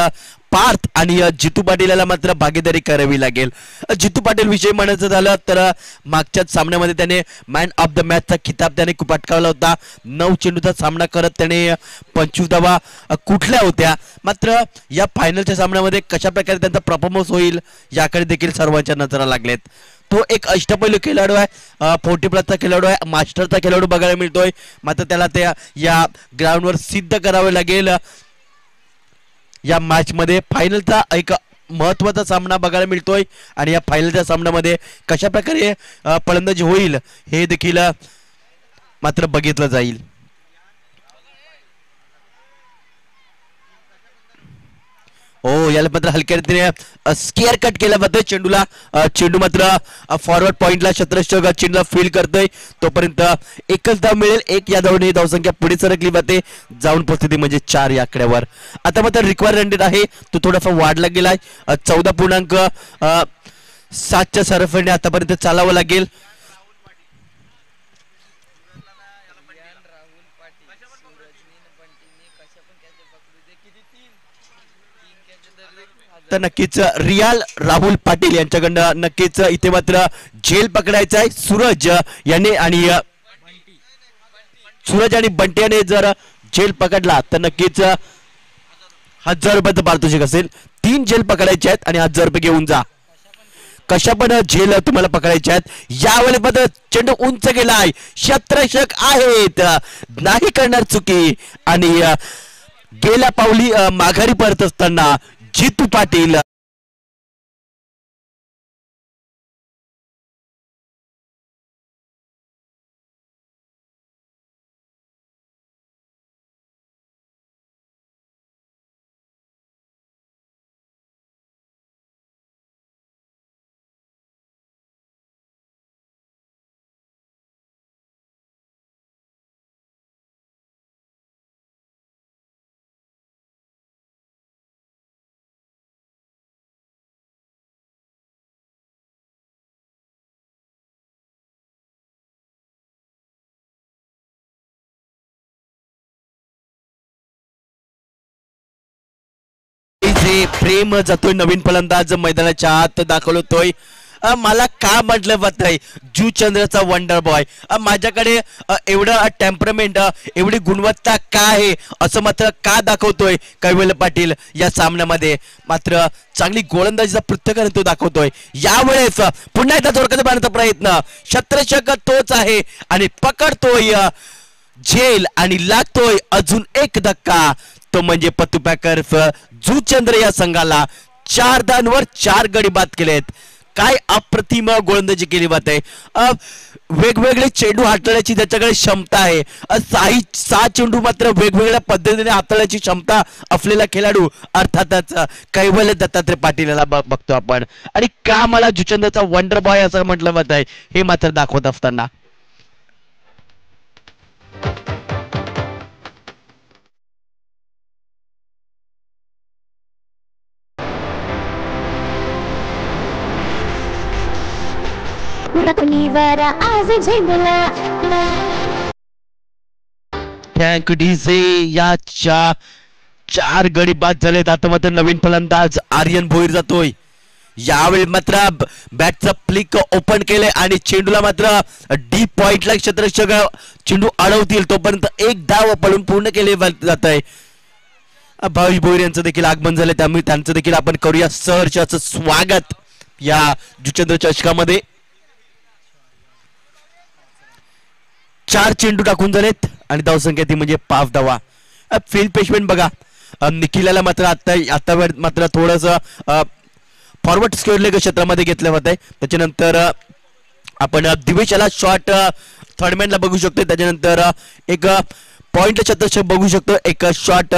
पार्थ आणि जितू पाटील याला मात्र भागीदारी करावी लागेल. जितू पाटील विषयी म्हणायचं झालं तर मागच्याच सामन्यामध्ये त्याने मॅन ऑफ द मॅचचा खिताब त्याने पटकावला होता. 9 चेंडूचा सामना करत त्याने 25 धावा कुठल्या होत्या. मात्र या फायनलच्या सामन्यामध्ये कशा प्रकारे त्यांचा परफॉर्मन्स होईल याकडे देखील सर्वांच्या नजरा लागलेत. तो एक अष्टपैलू खेळाडू आहे, 40+ खेळाडू आहे, मास्टरचा खेळाडू बघायला मिळतोय. मात्र त्याला त्या या ग्राउंडवर सिद्ध करावे लागेल. या मॅच मध्ये फायनलचा एक महत्वाचा सामना बघायला मिळतोय आणि या फायनलच्या सामन्यामध्ये कशा प्रकारे फलंदाजी होईल हे देखील मात्र बघितलं जाईल. हो याला मात्र हलक्या रीतीने स्केअर कट केला जातोय चेंडूला. चेंडू मात्र फॉरवर्ड पॉइंटला शतरंज चेंडूला फील करतोय. तोपर्यंत एकच धाव मिळेल. एक या धावने धावसंख्या पुढे सरकली जाते जाऊन परिस्थिती म्हणजे 4 या आकड्यावर. आता मात्र रिक्वायर रन रेट आहे तो थोडासा वाढला गेलाय. 14.7च्या सरासरीने आतापर्यंत चालावं लागेल. तर नक्कीच रियाल राहुल पाटील यांच्याकडनं नक्कीच इथे मात्र झेल पकडायचा आहे. सूरज आणि बंटी याने जर झेल पकडला तर नक्कीच 1000 रुपयाचं पारितोषिक असेल. 3 झेल पकडायचे आहेत आणि 1000 रुपये घेऊन जा. कशा पण झेल तुम्हाला पकडायचे आहेत. यावेळी मात्र चेंडू उंच गेलाय. क्षेत्ररक्षक आहेत नाही करणार चुकी आणि गेल्या पावली माघारी परत असताना जितू पाटील प्रेम जातोय. नवीन फलंदाज मैदानाच्या आत दाखवतोय. मला का म्हटलं जात नाही जुचंद्रचा वंडर बॉय. माझ्याकडे एवढं टेम्परमेंट एवढी गुणवत्ता का आहे असं मात्र का दाखवतोय कैवल्य पाटील या सामन्यामध्ये. मात्र चांगली गोलंदाजीचा पृथ्वीकरण तो दाखवतोय. यावेळेस पुन्हा एकदा जोरदार मारण्याचा प्रयत्न. क्षेत्ररक्षक तोच आहे आणि पकडतोय झेल आणि लागतोय अजून एक धक्का. तो म्हणजे पतुपेकर जुचंद्र या संघाला 4 धावांवर 4 गडी बाद केलेत. काय अप्रतिम गोलंदाजी केली जाते. वेगवेगळे चेंडू हाताळण्याची त्याच्याकडे क्षमता आहे. 6 चेंडू मात्र वेगवेगळ्या पद्धतीने हाताळण्याची क्षमता असलेला खेळाडू अर्थातच कैवल्य दत्तात्रय पाटील याला बघतो आपण. आणि का मला जुचंद्रचा वंडर बॉय असं म्हटलं जात आहे हे मात्र दाखवत असताना थँक डीजे या 4 गडी बाद झालेत. आता मात्र नवीन फलंदाज आर्यन भोईर जातोय. यावेळी मात्र बॅटचं फ्लिक ओपन केले आणि चेंडूला मात्र डीप पॉइंटला क्षेत्ररक्षक चेंडू अडवतील तोपर्यंत 1 धाव पळून पूर्ण केले जात आहे. भावेश भोईर यांचं देखील आगमन झालं त्यामुळे त्यांचं देखील आपण करूया सहर्ष असं स्वागत या जुचंद्र चषकामध्ये. 4 चेंडू टाकून झालेत आणि धावसंख्या ती म्हणजे 5 धावा. फील्ड प्लेसमेंट बघा. निखिलाला मात्र आता मात्र थोडस फॉरवर्ड स्क्वेअर लेग क्षेत्रामध्ये घेतलं होत आहे. त्याच्यानंतर आपण दिवेशाला शॉर्ट थर्डमॅनला बघू शकतो. त्याच्यानंतर एक पॉइंट क्षेत्ररक्षक बघू शकतो. एक शॉर्ट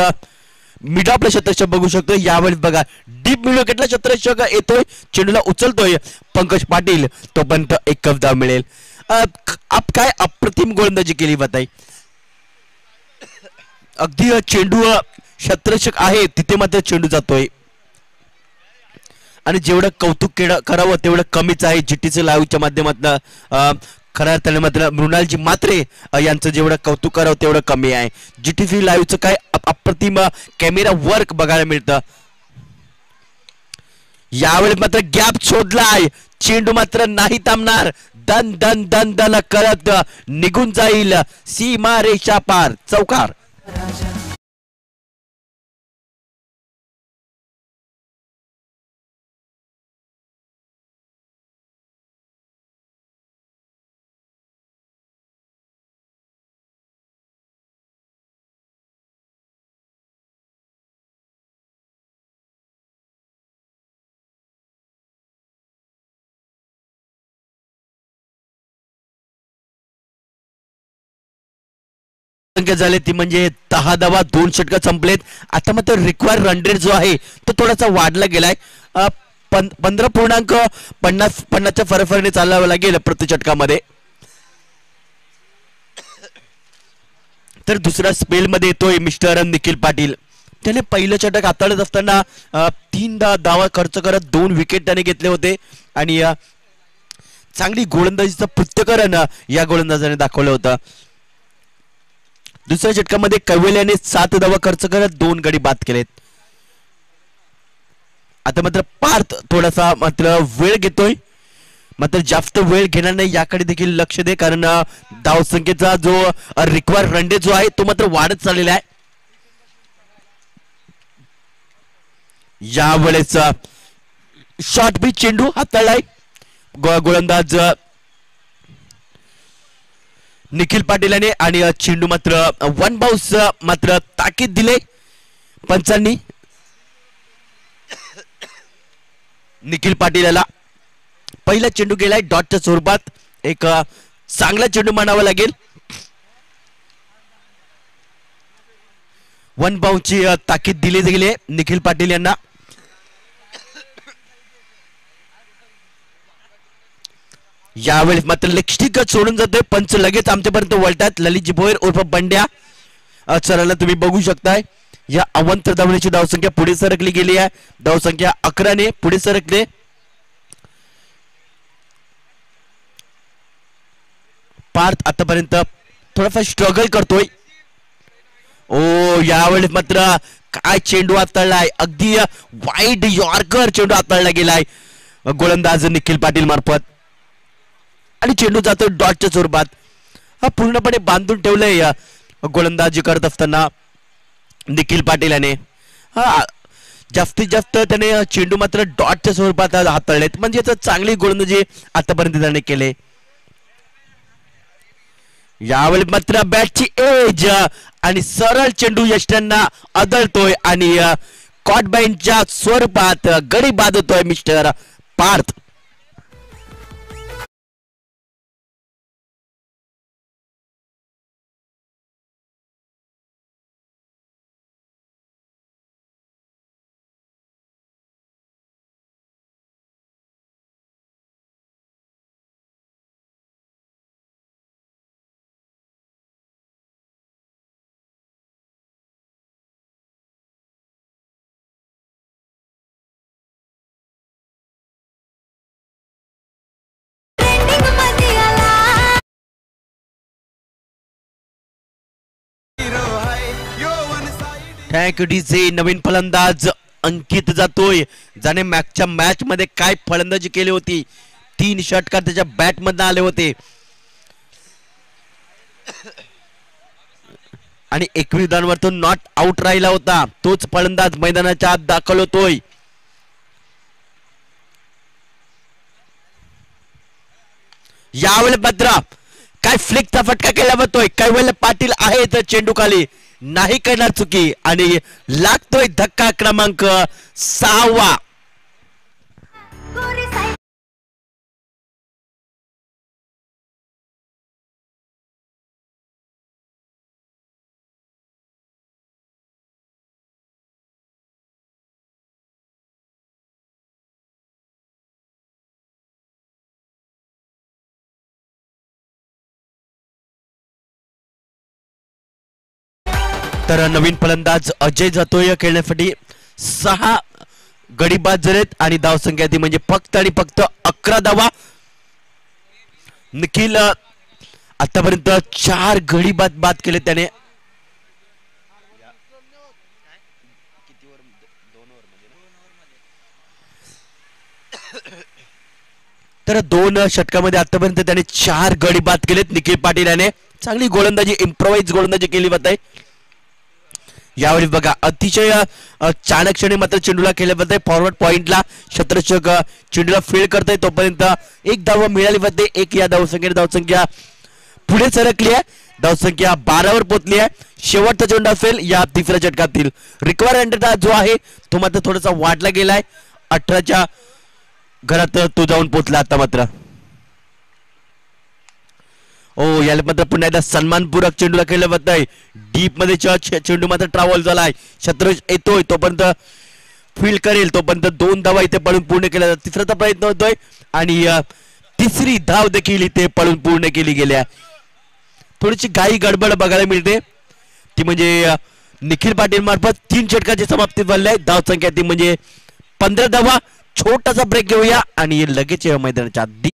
मिड ऑफला क्षेत्ररक्षक बघू शकतो. यावेळेस बघा डीप मिड विकेटला क्षेत्ररक्षक येतोय चेंडूला उचलतोय पंकज पाटील तोपर्यंत 1 धाव मिळेल. काय अप्रतिम गोलंदाजी केली जाते. अगदी चेंडू क्षेत्ररक्षक आहे तिथे मात्र चेंडू जातोय आणि जेवढं कौतुक करावं तेवढं कमीच आहे जीटीसी लाईव्हच्या माध्यमातून. खऱ्या अर्थाने मात्र मृणालजी म्हात्रे यांचं जेवढं कौतुक करावं तेवढं कमी आहे. जीटीसी लाईव्हचं काय अप्रतिम कॅमेरा वर्क बघायला मिळतं. यावेळी मात्र गॅप शोधलाय, चेंडू मात्र नाही थांबणार, दन दन दन दन करत निघून जाईल सीमा रेषा पार, चौकार. झाले ती म्हणजे 10 धावा 2 षटकं संपलेत. आता मात्र रिक्वायर्ड रन रेट जो आहे तो थोडासा वाढला गेलाय. 15.50च्या फरफरीने चालवावं लागेल प्रति षटकामध्ये. तर दुसरा स्पेल मध्ये येतोय मिस्टर निखिल पाटील. त्याने पहिलं षटक हाताळत असताना 3 धावा खर्च करत 2 विकेट त्याने घेतले होते आणि चांगली गोलंदाजीचं पृथ्थकरण या गोलंदाजाने दाखवलं होतं. दुसऱ्या षटकामध्ये कैवल्याने 7 धावा खर्च करत 2 गडी बाद केलेत. आता मात्र पार्थ थोडासा मात्र वेळ घेतोय, मात्र जास्त वेळ घेणार नाही याकडे देखील लक्ष दे, कारण धावसंख्येचा जो रिक्वायर्ड रन रेट जो आहे तो मात्र वाढत चाललेला आहे. यावेळेस शॉर्ट पिच चेंडू हाताळलाय. गोलंदाज निखिल पाटील याने आणि चेंडू मात्र 1 बाउन्स मात्र ताकीद दिले पंचांनी. निखिल पाटील याला पहिला चेंडू गेलाय डॉटच्या स्वरूपात, एक चांगला चेंडू मानावा लागेल. 1 बाउन्सची ताकीद दिली गेली निखिल पाटील यांना. यावेळेस मात्र लेगस्टिक सोडून जातोय, पंच लगेच आमच्यापर्यंत वळतात. ललितजी भोयर उर्फ बंड्या सरांना तुम्ही बघू शकताय. या अवंतर धावण्याची धावसंख्या पुढे सरकली गेली आहे, धावसंख्या 11ने पुढे सरकले. पार्थ आतापर्यंत थोडाफार स्ट्रगल करतोय. ओ यावेळेस मात्र काय चेंडू हाताळलाय, अगदी वाईड यॉर्कर चेंडू हाताळला गेलाय गोलंदाज निखिल पाटील मार्फत आणि चेंडू जातो डॉटच्या स्वरूपात. पूर्णपणे बांधून ठेवलंय गोलंदाजी करत असताना निखिल पाटील याने. जास्तीत जास्त त्याने चेंडू मात्र डॉटच्या स्वरूपात हाताळलेत, म्हणजे चांगली गोलंदाजी आतापर्यंत त्याने केले. यावेळी मात्र बॅटची एज आणि सरळ चेंडू यष्ट्यांना आदळतोय आणि कॉटबाईनच्या स्वरूपात गडी बाद होतोय mister Parth. Thank you DJ. नवीन फलंदाज अंकित जातोय, ज्याने मागच्या मॅच मध्ये काय फलंदाजी केली होती. 3 षटकार त्याच्या बॅट मधून आले होते आणि 21 धावांवर तो नॉट आउट राहिला होता. तोच फलंदाज मैदानाच्या आत दाखल होतोय. यावेळी मात्र काय फ्लिकचा फटका केला जातोय. कैवल्य पाटील आहे तर चेंडू खाली नाही करणार चुकी आणि लागतोय धक्का क्रमांक 6वा. तर नवीन फलंदाज अजय जातोय खेळण्यासाठी. 6 गडी बाद झालेत आणि धावसंख्या ती म्हणजे फक्त आणि फक्त 11 धावा. निखिल आतापर्यंत 4 गडी बाद केले त्याने. तर 2 षटकामध्ये आतापर्यंत त्याने 4 गडी बाद केलेत निखिल पाटील याने. चांगली गोलंदाजी, इम्प्रोवाइज गोलंदाजी केली जात आहे यावेळी. बघा अतिशय चाणक्षणे मात्र चेंडूला केले जाते. फॉरवर्ड पॉइंटला क्षेत्ररक्षक चेंडूला फील्ड करताय तोपर्यंत 1 धाव मिळाली जाते. 1 या धावसंख्या पुढे सरकली आहे. धावसंख्या 12 वर पोहोचली आहे. शेवटचा चेंडू असेल या तिसऱ्या षटकातील. रिक्वायरमेंट जो आहे तो मात्र थोडासा वाढला गेलाय. 18च्या घरात तो जाऊन पोहोचला आता मात्र. याला मात्र पुन्हा एकदा सन्मानपूर्वक चेंडूला केलं जात आहे. डीप मध्ये चेंडू मात्र ट्रॅव्हल झालाय. शत्रज येतोय तोपर्यंत फील्ड करेल तोपर्यंत 2 धावा इथे पळून पूर्ण केला जातो. तिसऱ्याचा प्रयत्न होतोय आणि तिसरी धाव देखील इथे पळून पूर्ण केली गेली आहे. थोडीशी घाई गडबड बघायला मिळते ती म्हणजे निखिल पाटील मार्फत 3 षटकाची समाप्ती झाली आहे. धावसंख्या ती म्हणजे 15 धावा. छोटासा ब्रेक घेऊया आणि लगेच मैदानाच्या आधी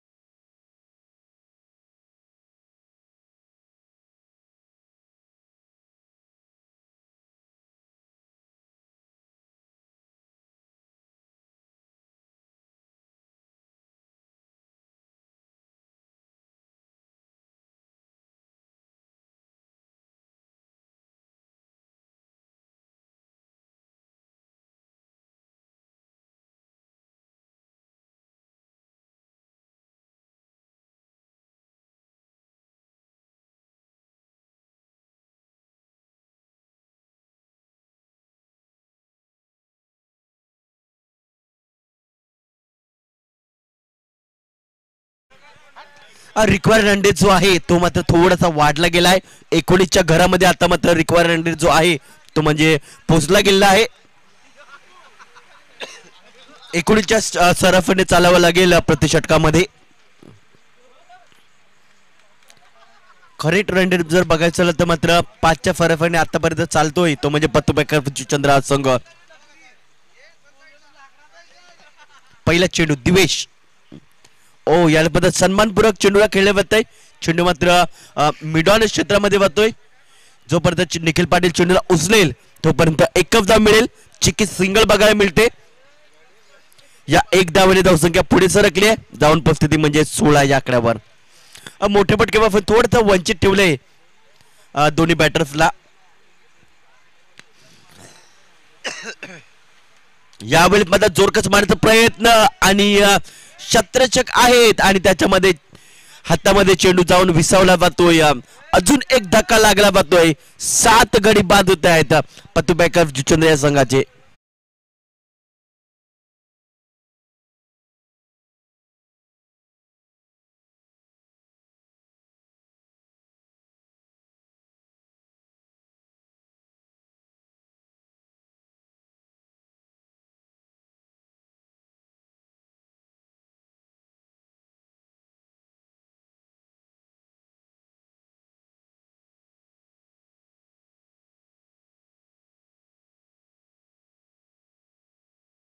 रिक्वायर्ड रन रेट जो आहे तो मात्र थोडासा वाढला गेलाय. 19च्या घरामध्ये आता मात्र रिक्वायर्ड रन रेट जो आहे तो म्हणजे पोहोचला गेला आहे. 19च्या सराफीने चालावं लागेल प्रति षटकामध्ये. करेक्ट रन रेट जर बघायचं झालं तर मात्र 5च्या फरफाने आतापर्यंत चालतोय तो म्हणजे पत्तुबेकर चंद्र संघ. पहिला चेंडू दिवेश. याला पद्धत सन्मानपूर्वक चेंडूला खेळले जात आहे. चेंडू मात्र मिडॉन क्षेत्रामध्ये जातोय. जोपर्यंत निखिल पाटील चेंडूला उचलेल तोपर्यंत 1 धाव मिळेल. चिकी सिंगल बघायला मिळते. या 1 धावेने धावसंख्या पुढे सरकली आहे. जाऊन परिस्थिती म्हणजे 16 या आकड्यावर. मोठे पटके पण थोडंसं वंचित ठेवलंय दोन्ही बॅटर्सला. यावेळी माझा जोरकस मारण्याचा प्रयत्न आणि क्षेत्ररक्षक आहेत आणि त्याच्यामध्ये हातामध्ये चेंडू जाऊन विसावला जातोय. अजून 1 धक्का लागला जातोय. 7 गडी बाद होत आहेत पत्तुबेकर जुचंद्र या संघाचे.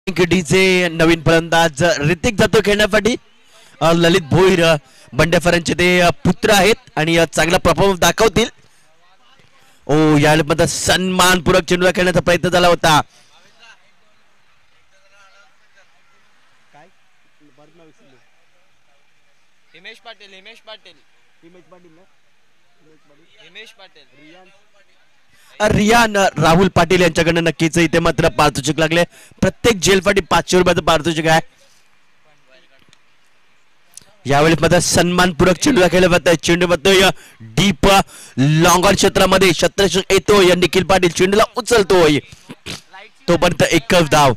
डीचे नवीन फलंदाज ऋतिक जातो खेळण्यासाठी. ललित भोईर बंडेफरांचे ते पुत्र आहेत आणि चांगला परफॉर्मन्स दाखवतील. यामध्ये सन्मानपूर्वक चेंडूला खेळण्याचा प्रयत्न झाला होता. हिमेश पाटील रियान राहुल पाटील यांच्याकडनं नक्कीच इथे मात्र पारितोषिक लागले. प्रत्येक जेलसाठी 500 रुपयाचं पारितोषिक आहे. यावेळी मात्र सन्मानपूर्वक चेंडूला खेळला जात आहे. चेंडू बघतोय डीप लॉंगर क्षेत्रामध्ये. क्षेत्ररक्षक येतोय. निखिल पाटील चेंडूला उचलतोय तोपर्यंत 1 धाव.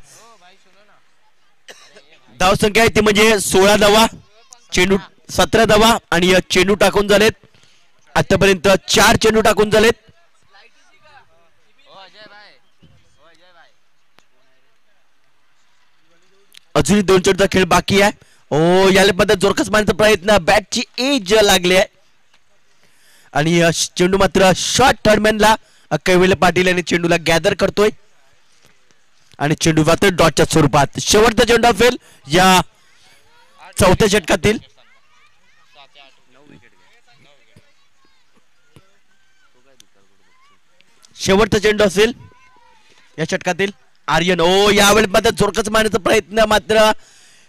धावसंख्या आहे ती म्हणजे 16 धावा. चेंडू 17 धावा आणि चेंडू टाकून झालेत. आतापर्यंत 4 चेंडू टाकून झालेत. अजूनही 2 चेंडूचा खेळ बाकी आहे. याला पद्धत जोरकस मारण्याचा प्रयत्न. बॅटची एज लागली आहे आणि चेंडू मात्र शॉर्ट थर्डमॅनला कैवल्य पाटील यांनी चेंडूला गॅदर करतोय आणि चेंडू मात्र डॉटच्या स्वरूपात. शेवटचा चेंडू असेल या चौथ्या षटकातील. शेवटचा चेंडू असेल या षटकातील. आर्यन यावेळी मात्र जोरकस मारण्याचा प्रयत्न, मात्र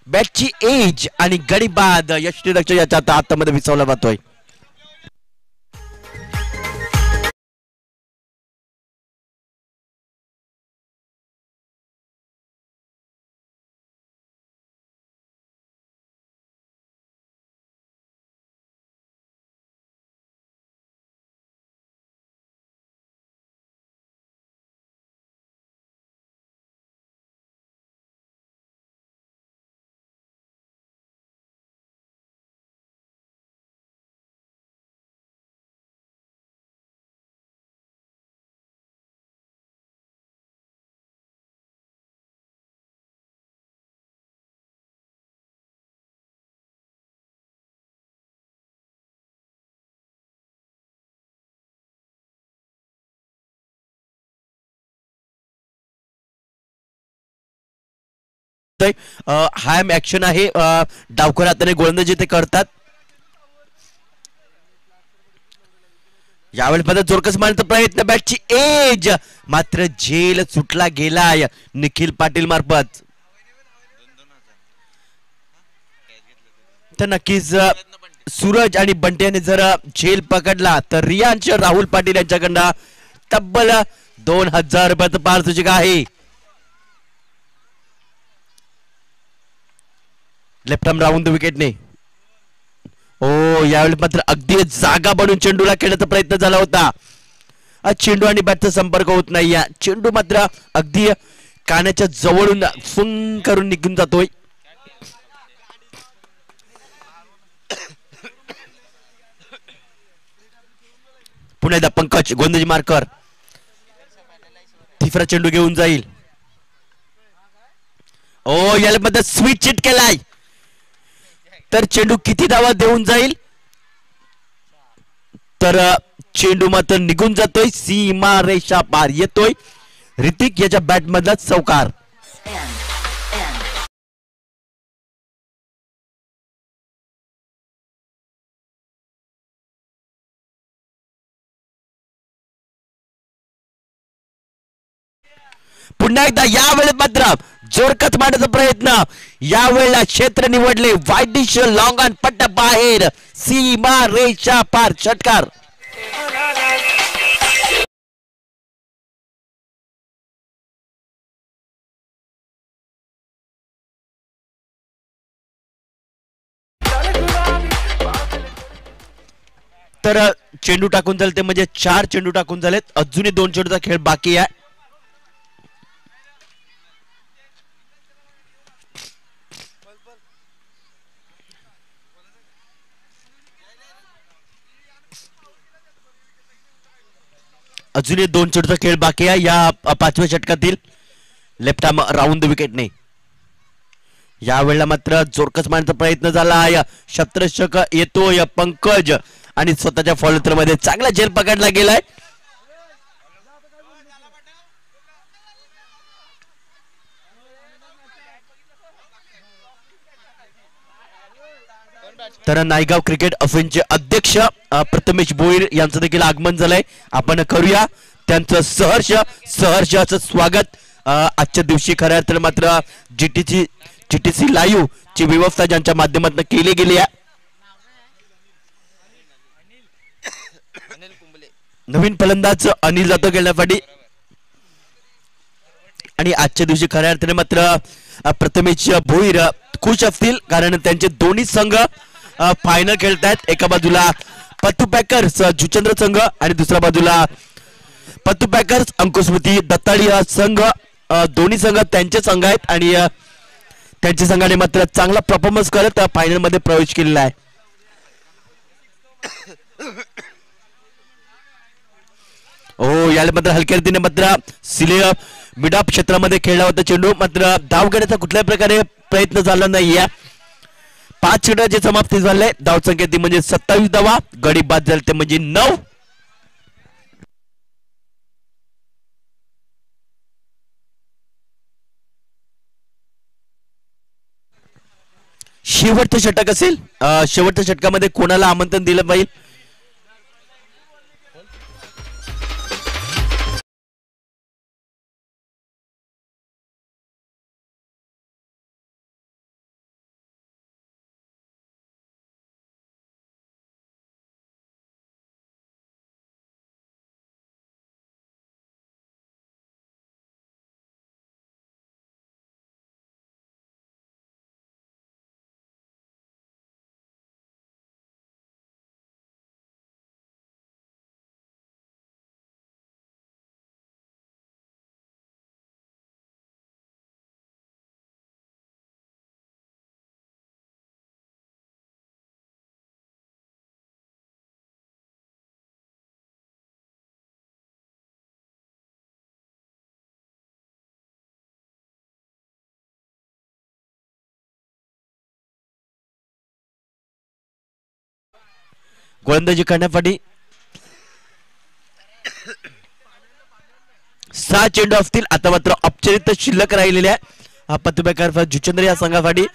बॅटची एज आणि गडी बाद यष्टीरक्षक याच्या हातामध्ये विसवला जातोय. हायम ऍक्शन आहे. डावखोर हाताने गोलंदाजी ते करतात. यावेळी पद्धत जोरकस मारण्याचा प्रयत्न, बॅटची एज, मात्र झेल सुटला गेलाय निखिल पाटील मार्फत. तर नक्कीच सूरज आणि बंटी यांनी जर झेल पकडला तर रियांश राहुल पाटील यांच्याकडनं तब्बल 2000 रुपयाचं पारितोषिक आहे. लेफ्ट आर्म राऊंड विकेटने. यावेळी मात्र अगदी जागा बनून चेंडूला खेळण्याचा प्रयत्न झाला होता. चेंडू आणि बॅटचा संपर्क होत नाही. चेंडू मात्र अगदी कानाच्या जवळून फुंग करून निघून जातोय. पुन्हा एकदा पंकज गोलंदाजी मार्कर तिसरा चेंडू घेऊन जाईल. याला मध्ये स्वीट चिट केलाय. तर चेंडू किती धावा देऊन जाईल, तर चेंडू मात्र निघून जातोय, सीमा रेषा पार येतोय. ऋतिक याच्या बॅट मधला चौकार. पुन्हा एकदा यावेळी मात्र जोरकस मारण्याचा प्रयत्न. यावेळेला क्षेत्र निवडले वाईडिश लॉंग ऑन पट्टा बाहेर, सीमा रेषा पार, षटकार. तर चेंडू टाकून झाले ते म्हणजे 4 चेंडू टाकून झालेत. अजूनही 2 चेंडूचा खेळ बाकी आहे. अजूनही 2 चेंडूचा खेळ बाकी आहे या 5व्या षटकातील. लेफ्ट आर्म राऊंड विकेटने. यावेळेला मात्र जोरकस मारण्याचा प्रयत्न झाला आहे. क्षेत्ररक्षक येतोय पंकज आणि स्वतःच्या फॉलोथ्रो मध्ये चांगला झेल पकडला गेलाय. तर नायगाव क्रिकेट असोसिएशनचे अध्यक्ष प्रथमेश भोईर यांचं देखील आगमन झालंय. आपण करूया त्यांचं सहर्ष असं स्वागत. आजच्या दिवशी खऱ्या अर्थाने मात्र जीटीसी लाईव्ह ची व्यवस्था ज्यांच्या माध्यमातून केली गेली आहे. नवीन फलंदाज अनिल जातो खेळण्यासाठी आणि आजच्या दिवशी खऱ्या अर्थाने मात्र प्रथमेश भोईर खुश असतील, कारण त्यांचे दोन्ही संघ फायनल खेळतायत. एका बाजूला पत्तू पॅकर्स जुचंद्र संघ आणि दुसऱ्या बाजूला पत्तू पॅकर्स अंकुस्मृती दत्ताळी हा संघ. दोन्ही संघ त्यांचे संघ आहेत आणि त्यांच्या संघाने मात्र चांगला परफॉर्मन्स करत फायनल मध्ये प्रवेश केलेला आहे. याला मात्र हलक्या रीतीने मात्र सिले मिडॉप क्षेत्रामध्ये खेळला होता चेंडू, मात्र धाव घेण्याचा कुठल्याही प्रकारे प्रयत्न झाला नाही. 5 षटकाची समाप्ती झाली. धाव संख्या ती म्हणजे 27 धावा, गडी बाद झाले ते म्हणजे 9. शेवटचं षटक असेल. शेवटच्या षटकामध्ये कोणाला आमंत्रण दिलं पाहिजे. गोलंदाजी करण्यासाठी 6 चेंडू असतील. आता मात्र औपचारिक शिल्लक राहिलेल्या पतुबेकर जुचंद्र या संघासाठी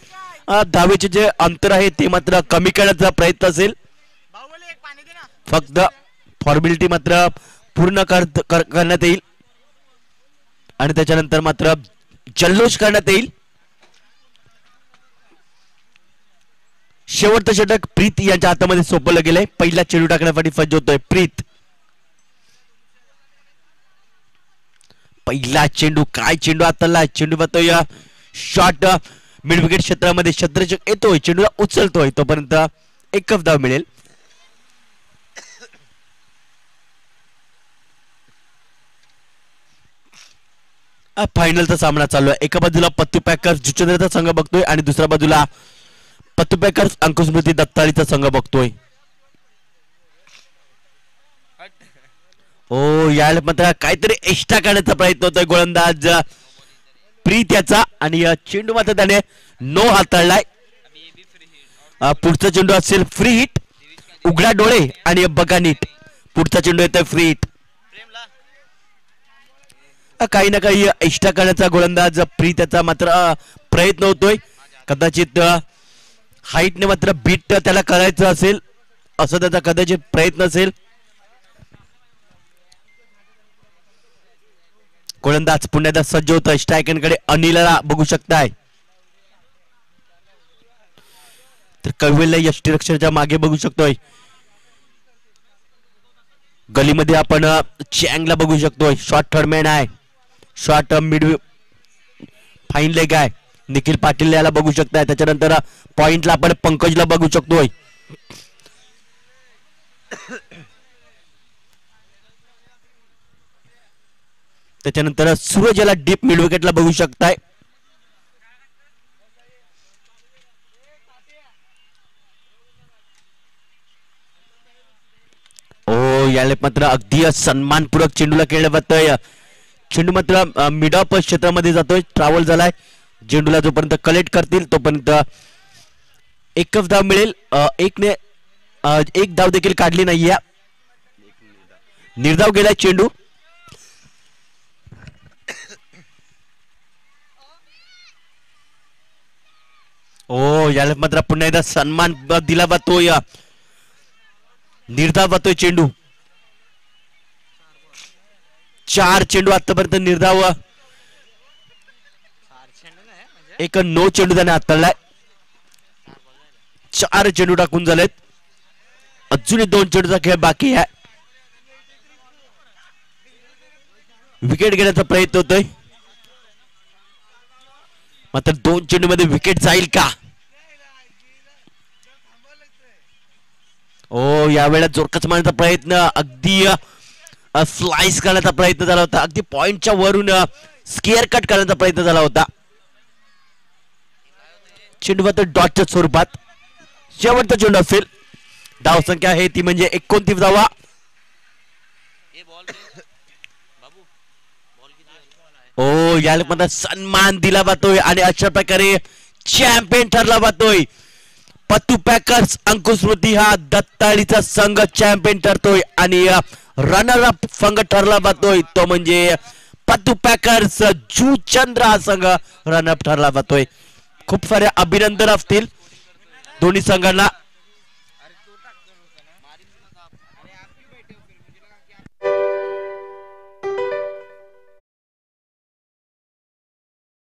धावेचे जे अंतर आहे ते मात्र कमी करण्याचा प्रयत्न असेल. फक्त फॉर्मॅलिटी मात्र पूर्ण करण्यात येईल आणि त्याच्यानंतर मात्र जल्लोष करण्यात येईल. शेवटचं षटक प्रीत यांच्या हातामध्ये सोपवलं गेलंय. पहिला चेंडू टाकण्यासाठी सज्ज होतोय प्रीत. पहिला चेंडू, काय चेंडू हाताला. चेंडू पाहतोय शॉट मिड विकेट क्षेत्रामध्ये क्षेत्ररक्षक येतोय, चेंडूला उचलतोय, तोपर्यंत एक धाव मिळेल. फायनलचा सामना चालू आहे. एका बाजूला पत्तू पॅकर्स जुचंद्रचा संघ बघतोय आणि दुसऱ्या बाजूला पत्तू पॅकर्स अंकुस्मृती दत्ताळीचा संघ बघतोय. ओ याला मात्र काहीतरी एक्स्ट्रा करण्याचा प्रयत्न होतोय गोलंदाज प्रीत याचा आणि चेंडू मात्र त्याने नो हाताळलाय. पुढचा चेंडू असेल फ्री हिट. उघडा डोळे आणि बघा नीट. पुढचा चेंडू येतोय फ्री हिट. काही ना काही एक्स्ट्रा करण्याचा गोलंदाज प्रीत याचा मात्र प्रयत्न होतोय. कदाचित हाईटने मात्र बीट त्याला करायचं असेल असं त्याचा कदाचित प्रयत्न असेल. गोलंदाज पुन्हा एकदा सज्ज होतोय. स्ट्रायकरकडे अनिलला बघू शकताय. तर कविला यष्टीरक्षणाच्या मागे बघू शकतोय. गलीमध्ये आपण चँगला बघू शकतोय. शॉर्ट थर्डमॅन आहे. शॉर्ट मिड फाईन लेग आहे. निखिल पाटील याला बघू शकताय. त्याच्यानंतर पॉइंटला आपण पंकजला बघू शकतोय. त्याच्यानंतर सूरज याला डीप मिड विकेटला बघू शकताय. ओ याला मात्र अगदी सन्मानपूर्वक चेंडूला खेळलं जातोय. चेंडू मात्र मिड ऑफ क्षेत्रामध्ये जातोय. ट्रॅव्हल झालाय. चेंडूला जोपर्यंत कलेक्ट करतील तोपर्यंत एकच धाव मिळेल. एक धाव देखील काढली नाहीये. निर्धाव गेलाय चेंडू. ओ याला मात्र पुन्हा एकदा सन्मान दिला जातोय. निर्धाव जातोय चेंडू. 4 चेंडू आतापर्यंत निर्धाव. एक नो चेंडू त्याने हाताळलाय. 4 चेंडू टाकून झालेत. अजूनही 2 चेंडूचा खेळ बाकी आहे. विकेट घेण्याचा प्रयत्न होतोय. मात्र 2 चेंडू मध्ये विकेट जाईल का. ओ यावेळेला जोरकस मारण्याचा प्रयत्न, अगदी स्लाइस करण्याचा प्रयत्न झाला होता. अगदी पॉइंटच्या वरून स्केअर कट करण्याचा प्रयत्न झाला होता. चेंडू मात्र डॉटच्या स्वरूपात. शेवटचा चेंडू असेल. धाव संख्या आहे ती म्हणजे 29 धावा. ओ याला मात्र सन्मान दिला जातोय आणि अशा प्रकारे चॅम्पियन ठरला जातोय. पत्तू पॅकर्स अंकुस्मृती हा दत्ताळीचा संघ चॅम्पियन ठरतोय आणि रनर अप संघ ठरला जातोय तो म्हणजे पत्तू पॅकर्स जुचंद्र हा संघ रनअप ठरला जातोय. खूप सारे अभिनंदन असतील दोन्ही संघांना